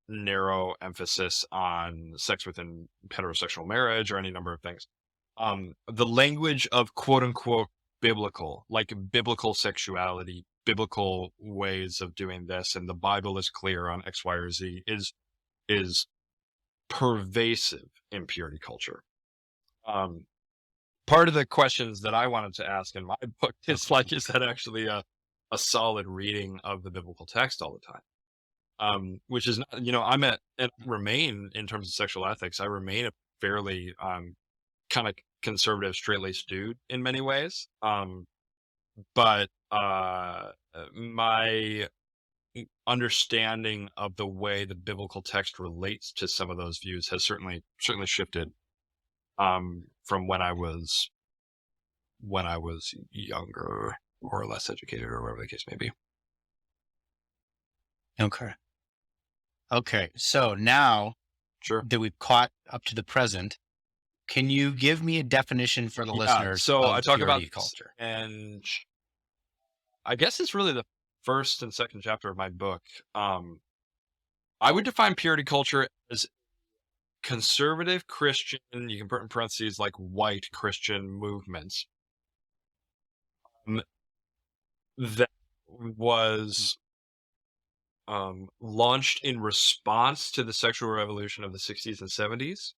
narrow emphasis on sex within heterosexual marriage or any number of things. The language of quote unquote biblical, like biblical sexuality, biblical ways of doing this, and the Bible is clear on X, Y, or Z, is pervasive in purity culture. Part of the questions that I wanted to ask in my book is like, is that actually a solid reading of the biblical text all the time? Which is not, and remain in terms of sexual ethics, I remain a fairly kind of conservative, straight-laced dude in many ways. But my understanding of the way the biblical text relates to some of those views has certainly shifted from when I was younger or less educated or whatever the case may be. Okay. So now Sure. that we've caught up to the present, can you give me a definition for the listeners? So of I talk about purity culture. and I guess it's really the first and second chapter of my book. I would define purity culture as conservative Christian, you can put in parentheses like white Christian movements that was launched in response to the sexual revolution of the 60s and 70s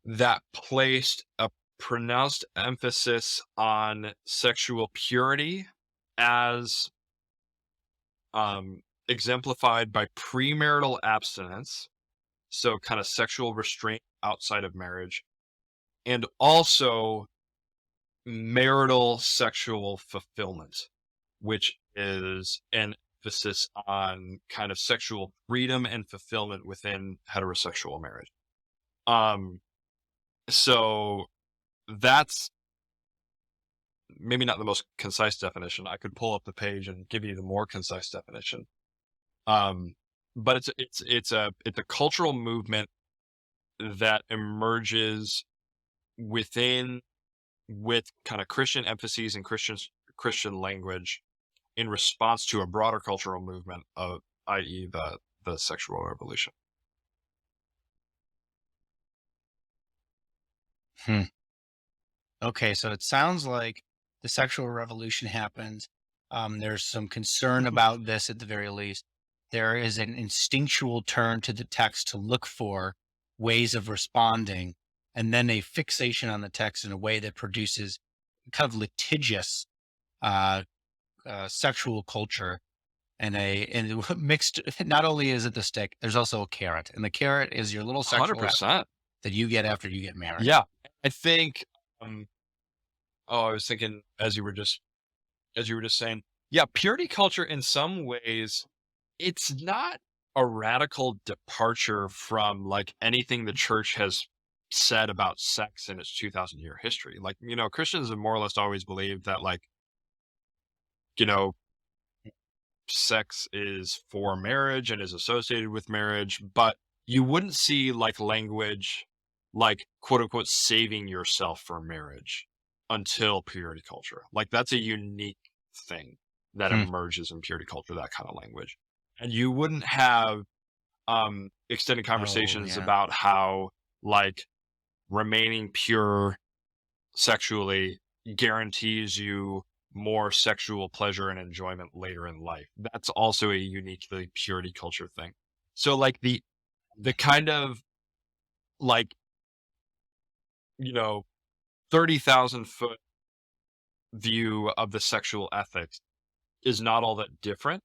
that placed a pronounced emphasis on sexual purity as exemplified by premarital abstinence, so kind of sexual restraint outside of marriage, and also marital sexual fulfillment, which is an emphasis on kind of sexual freedom and fulfillment within heterosexual marriage. So that's maybe not the most concise definition. I could pull up the page and give you the more concise definition. But it's a cultural movement that emerges with kind of Christian emphases and Christian language in response to a broader cultural movement of, i.e., the sexual revolution. Okay, so it sounds like the sexual revolution happens. There's some concern about this at the very least. There is an instinctual turn to the text to look for ways of responding, and then a fixation on the text in a way that produces kind of litigious sexual culture and mixed. Not only is it the stick, there's also a carrot, and the carrot is your little sexual act 100%. that you get after you get married. Yeah, I think. I was thinking as you were just saying, yeah, purity culture in some ways, it's not a radical departure from like anything the church has said about sex in its 2,000-year history. Like, Christians have more or less always believed that, like, sex is for marriage and is associated with marriage, but you wouldn't see like language like quote unquote saving yourself for marriage until purity culture. Like, that's a unique thing that emerges in purity culture, that kind of language. And you wouldn't have extended conversations about how like remaining pure sexually guarantees you more sexual pleasure and enjoyment later in life. That's also a uniquely purity culture thing. So like the kind of like 30,000 foot view of the sexual ethics is not all that different,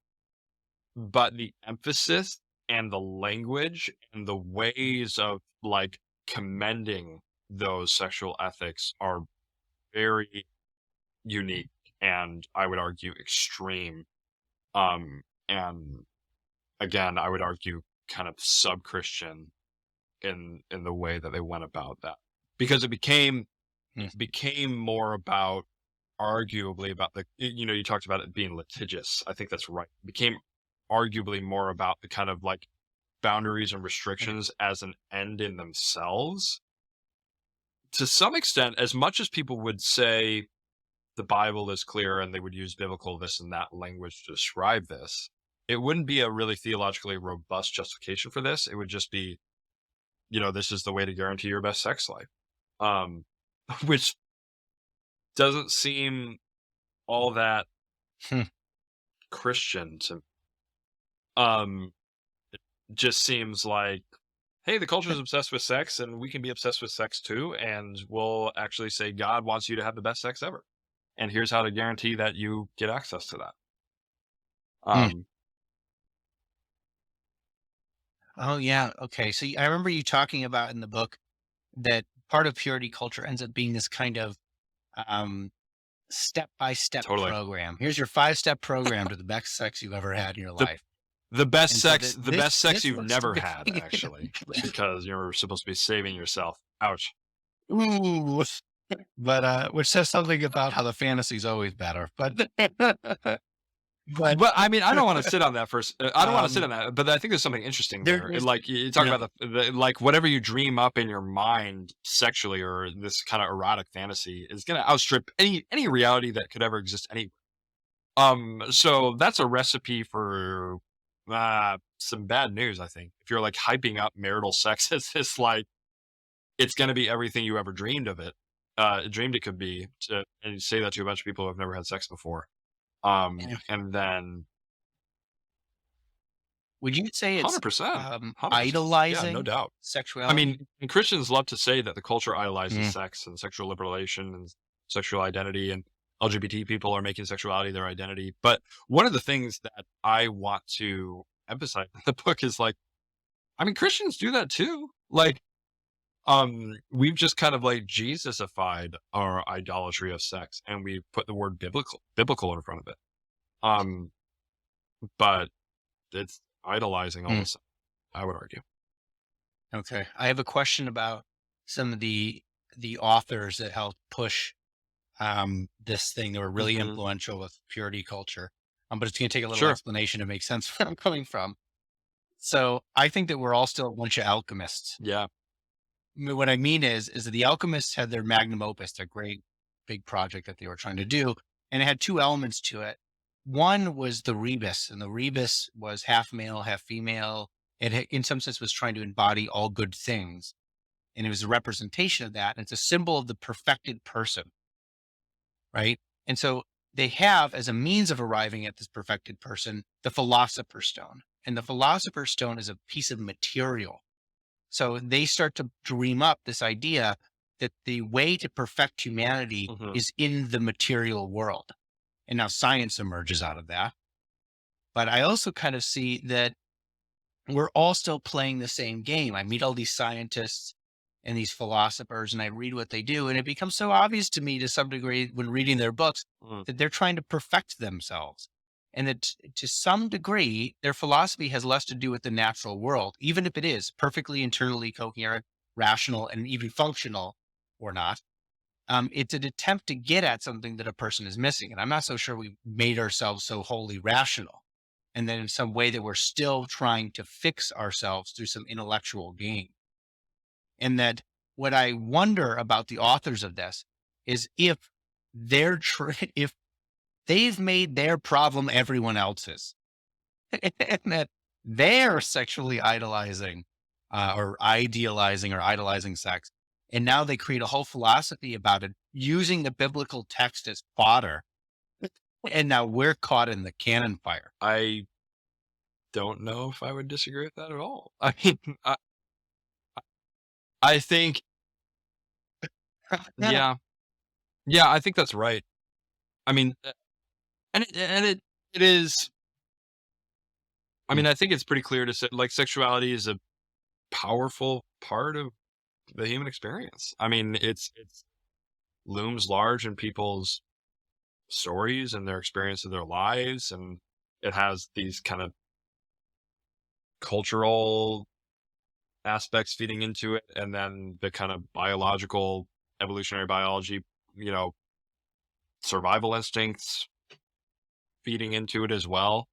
but the emphasis and the language and the ways of like commending those sexual ethics are very unique and I would argue extreme. And again, I would argue kind of sub-Christian in the way that they went about that, because it became more about arguably about you talked about it being litigious. I think that's right. It became arguably more about the kind of like boundaries and restrictions as an end in themselves. To some extent, as much as people would say the Bible is clear and they would use biblical this and that language to describe this, it wouldn't be a really theologically robust justification for this. It would just be, this is the way to guarantee your best sex life. Which doesn't seem all that Christian to me. It just seems like, hey, the culture is obsessed with sex and we can be obsessed with sex too, and we'll actually say God wants you to have the best sex ever. And here's how to guarantee that you get access to that. Oh, yeah. Okay. So I remember you talking about in the book that part of purity culture ends up being this kind of step-by-step Totally. program. Here's your 5-step program to the best sex you've ever had in your life. The best And so sex, that the best sex this you've looks never to had, be- actually, because you're supposed to be saving yourself. Ouch. Ooh. But which says something about how the fantasy's always better. But But I mean, I don't want to sit on that first. I don't want to sit Um, on that, but I think there's something interesting there there. is- Like you talk yeah. about the like whatever you dream up in your mind sexually or this kind of erotic fantasy is going to outstrip any reality that could ever exist anywhere. So that's a recipe for some bad news, I think. If you're like hyping up marital sex as this like it's going to be everything you ever dreamed of it, dreamed it could be, and you say that to a bunch of people who have never had sex before. Yeah. And then Would you say it's 100%, 100%. idolizing Yeah, no doubt. I sexuality? mean, and Christians love to say that the culture idolizes Mm. sex and sexual liberation and sexual identity, and LGBT people are making sexuality their identity. But one of the things that I want to emphasize in the book is like, I mean, Christians do that too. Like, we've just kind of like Jesusified our idolatry of sex, and we put the word biblical in front of it. But it's idolizing all Mm. the time, I would argue. Okay. I have a question about some of the authors that helped push this thing that were really Mhm. influential with purity culture. But it's going to take a little Sure. explanation to make sense where I'm coming from. So I think that we're all still a bunch of alchemists. Yeah. What I mean is that the alchemists had their magnum opus, their great big project that they were trying to do, and it had 2 elements to it. One was the rebus, and the rebus was half male, half female. It in some sense was trying to embody all good things, and it was a representation of that. And it's a symbol of the perfected person, right? And so they have, as a means of arriving at this perfected person, the philosopher's stone, and the philosopher's stone is a piece of material. So they start to dream up this idea that the way to perfect humanity Mhm. is in the material world. And now science emerges out of that. But I also kind of see that we're all still playing the same game. I meet all these scientists and these philosophers, and I read what they do. And it becomes so obvious to me to some degree when reading their books Mm. that they're trying to perfect themselves. And that to some degree, their philosophy has less to do with the natural world, even if it is perfectly internally coherent, rational, and even functional or not. It's an attempt to get at something that a person is missing. And I'm not so sure we made ourselves so wholly rational. And then in some way that we're still trying to fix ourselves through some intellectual gain. And that what I wonder about the authors of this is if if they've made their problem everyone else's, and that they're sexually idolizing or idealizing or idolizing sex. And now they create a whole philosophy about it using the biblical text as fodder. And now we're caught in the cannon fire. I don't know if I would disagree with that at all. I mean, I think, yeah, I think that's right. I mean, and it is. I mean, I think it's pretty clear to say like sexuality is a powerful part of the human experience. I mean, it's looms large in people's stories and their experience of their lives, and it has these kind of cultural aspects feeding into it, and then the kind of biological evolutionary biology survival instincts feeding into it as well.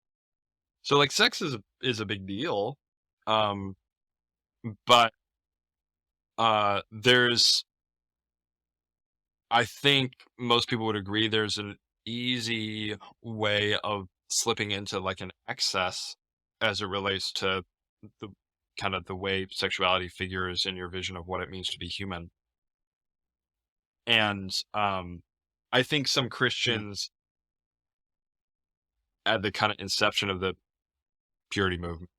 So like sex is a big deal. But there's, I think most people would agree there's an easy way of slipping into like an excess as it relates to the kind of the way sexuality figures in your vision of what it means to be human. And I think some Christians at the kind of inception of the purity movement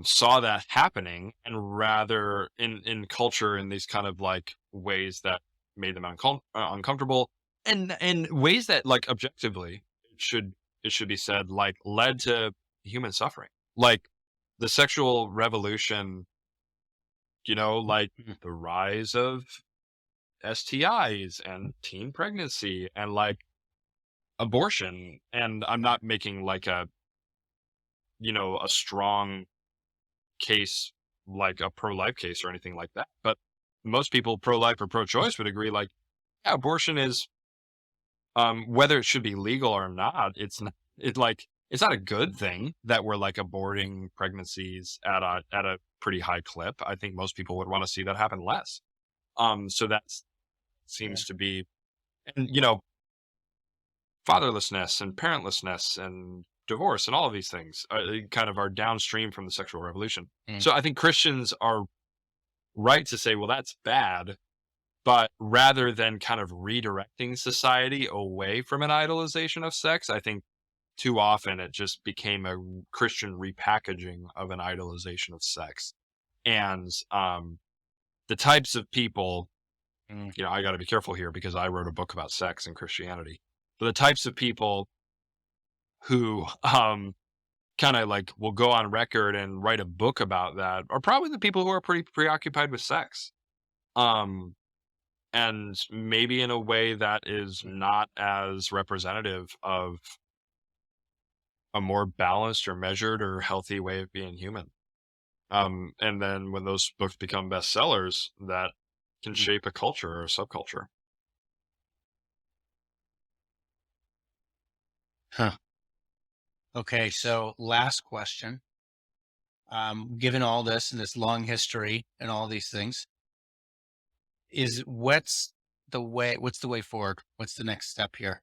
saw that happening, and rather in culture in these kind of like ways that made them uncomfortable, and in ways that like objectively it should be said like led to human suffering, like the sexual revolution, like the rise of STIs and teen pregnancy and like abortion. And I'm not making like a strong case like a pro-life case or anything like that, but most people pro-life or pro-choice would agree like, yeah, abortion is whether it should be legal or not, it's not a good thing that we're like aborting pregnancies at a pretty high clip. I think most people would want to see that happen less. So that seems to be, and fatherlessness and parentlessness and divorce and all of these things kind of are downstream from the sexual revolution. So I think Christians are right to say, well, that's bad, but rather than kind of redirecting society away from an idolization of sex, I think too often it just became a Christian repackaging of an idolization of sex. And the types of people, I got to be careful here because I wrote a book about sex and Christianity, but the types of people who kind of like will go on record and write a book about that are probably the people who are pretty preoccupied with sex. And maybe in a way that is not as representative of a more balanced or measured or healthy way of being human. And then when those books become bestsellers, that can shape a culture or a subculture. Huh. Okay, so last question. Given all this and this long history and all these things, what's the way forward? What's the next step here?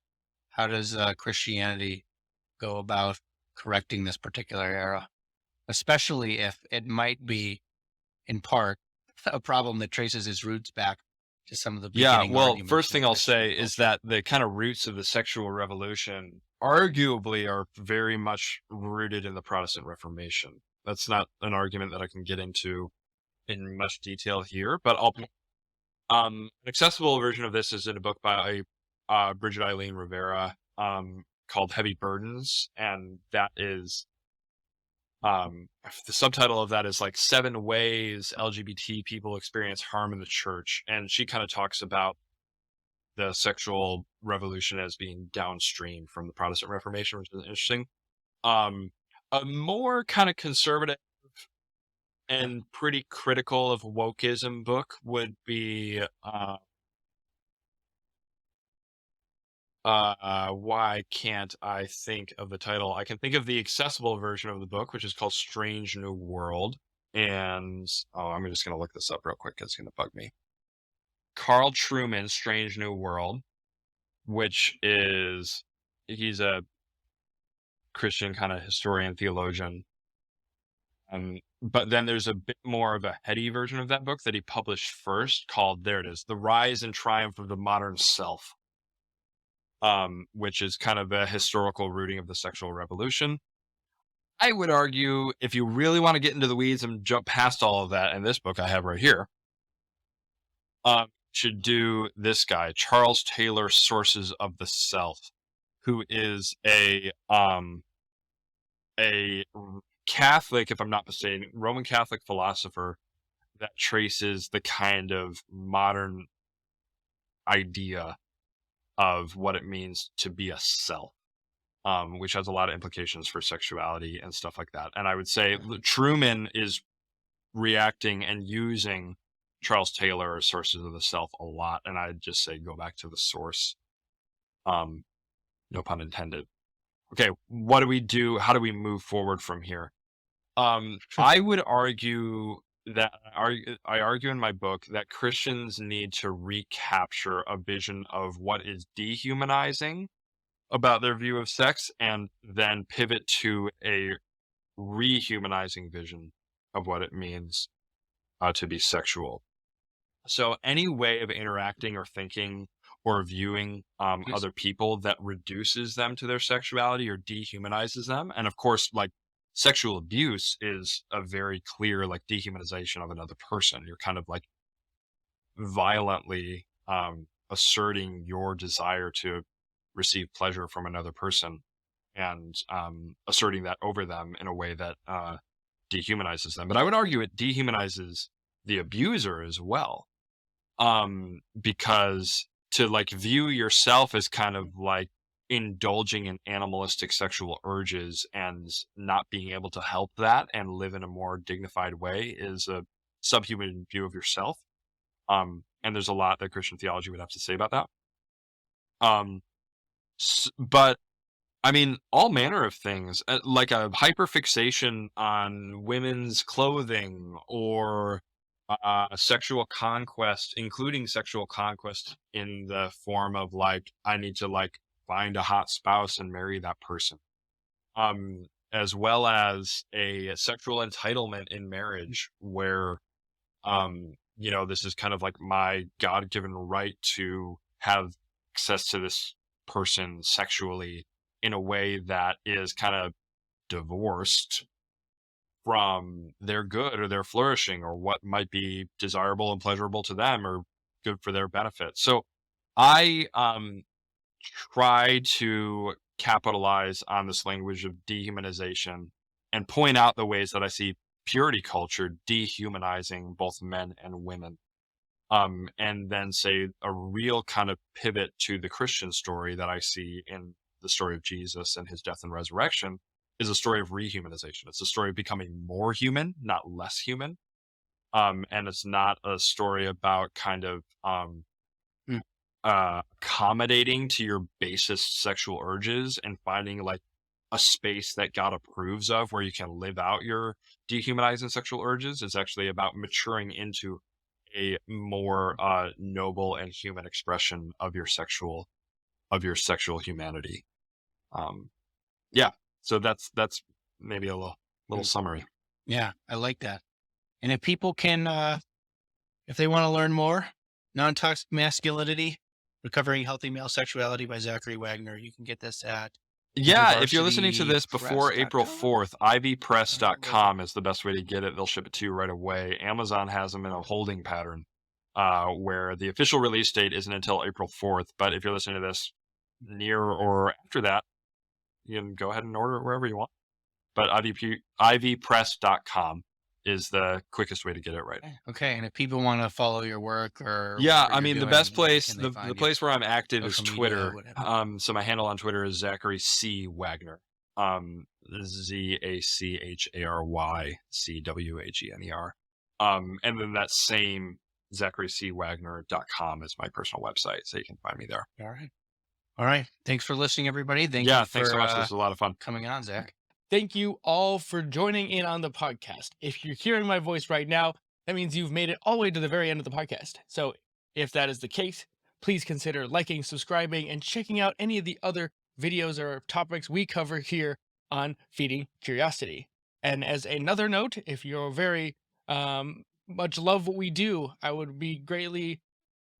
How does Christianity go about correcting this particular era, especially if it might be in part a problem that traces its roots back to some of the beginning arguments first thing of I'll say Christian is culture? that the kind of roots of the sexual revolution arguably are very much rooted in the Protestant Reformation. That's not an argument that I can get into in much detail here, but an accessible version of this is in a book by Bridget Eileen Rivera called Heavy Burdens, and that is the subtitle of that is like 7 ways LGBT people experience harm in the church, and she kind of talks about the sexual revolution as being downstream from the Protestant Reformation, which is interesting. A more kind of conservative and pretty critical of wokeism book would be why can't I think of the title? I can think of the accessible version of the book, which is called Strange New World. And I'm just going to look this up real quick because it's going to bug me. Carl Trueman's Strange New World, which is, he's a Christian kind of historian, theologian. But then there's a bit more of a heady version of that book that he published first called, there it is, The Rise and Triumph of the Modern Self, which is kind of a historical rooting of the sexual revolution. I would argue if you really want to get into the weeds and jump past all of that, and this book I have right here, should do this guy, Charles Taylor, Sources of the Self, who is a Catholic, if I'm not mistaken, Roman Catholic philosopher that traces the kind of modern idea of what it means to be a self, which has a lot of implications for sexuality and stuff like that. And I would say Truman is reacting and using Charles Taylor or Sources of the Self a lot. And I'd just say go back to the source No pun intended. Okay, what do we do? How do we move forward from here? I would argue that I argue in my book that Christians need to recapture a vision of what is dehumanizing about their view of sex, and then pivot to a rehumanizing vision of what it means to be sexual. So any way of interacting or thinking or viewing other people that reduces them to their sexuality or dehumanizes them, and of course, like, sexual abuse is a very clear, like, dehumanization of another person. You're kind of like violently asserting your desire to receive pleasure from another person, and asserting that over them in a way that dehumanizes them. But I would argue it dehumanizes the abuser as well, because to, like, view yourself as kind of like indulging in animalistic sexual urges and not being able to help that and live in a more dignified way is a subhuman view of yourself. And there's a lot that Christian theology would have to say about that. But I mean, all manner of things, like a hyperfixation on women's clothing, or sexual conquest, including sexual conquest in the form of, like, I need to, like, find a hot spouse and marry that person, as well as a sexual entitlement in marriage, where this is kind of like my God-given right to have access to this person sexually in a way that is kind of divorced from their good or their flourishing, or what might be desirable and pleasurable to them or good for their benefit. So I try to capitalize on this language of dehumanization and point out the ways that I see purity culture dehumanizing both men and women. And then say a real kind of pivot to the Christian story that I see in the story of Jesus and his death and resurrection is a story of rehumanization. It's a story of becoming more human, not less human. And it's not a story about kind of accommodating to your basest sexual urges and finding, like, a space that God approves of where you can live out your dehumanizing sexual urges. It's actually about maturing into a more noble and human expression of your sexual humanity. Yeah. So that's maybe a little summary. Yeah, I like that. And if people can, if they want to learn more, Non-Toxic Masculinity, Recovering Healthy Male Sexuality by Zachary Wagner, you can get this at Yeah, if you're listening to this before April Intervarsity 4th, ivpress.com is the best way to get it. They'll ship it to you right away. Amazon has them in a holding pattern, where the official release date isn't until April 4th. But if you're listening to this near or after that, you can go ahead and order it wherever you want. But ivpress.com is the quickest way to get it right. Okay, and if people want to follow your work or Yeah, whatever I you're mean, the doing, best where place, can they the find you? place where I'm active is Social media, Twitter. whatever. So my handle on Twitter is Zachary C. Wagner. ZACHARYCWAGNER. And then that same ZacharyCWagner.com is my personal website, so you can find me there. All right. Thanks for listening, everybody. Thank Yeah, you thanks so for much. This was a lot of fun. coming on, Zach. Thank you all for joining in on the podcast. If you're hearing my voice right now, that means you've made it all the way to the very end of the podcast. So if that is the case, please consider liking, subscribing, and checking out any of the other videos or topics we cover here on Feeding Curiosity. And as another note, if you're very much love what we do, I would be greatly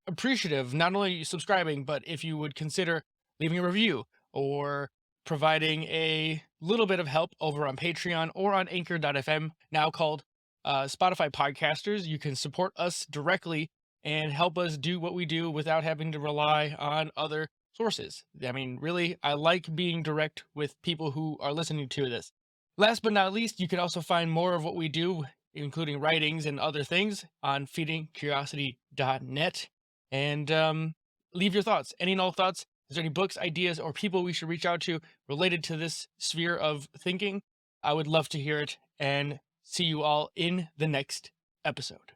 appreciative, not only subscribing, but if you would consider leaving a review or providing a little bit of help over on Patreon or on Anchor.fm, now called Spotify Podcasters. You can support us directly and help us do what we do without having to rely on other sources. I mean, really, I like being direct with people who are listening to this. Last but not least, you can also find more of what we do, including writings and other things, on feedingcuriosity.net. And leave your thoughts, any and all thoughts. Is there any books, ideas, or people we should reach out to related to this sphere of thinking? I would love to hear it, and see you all in the next episode.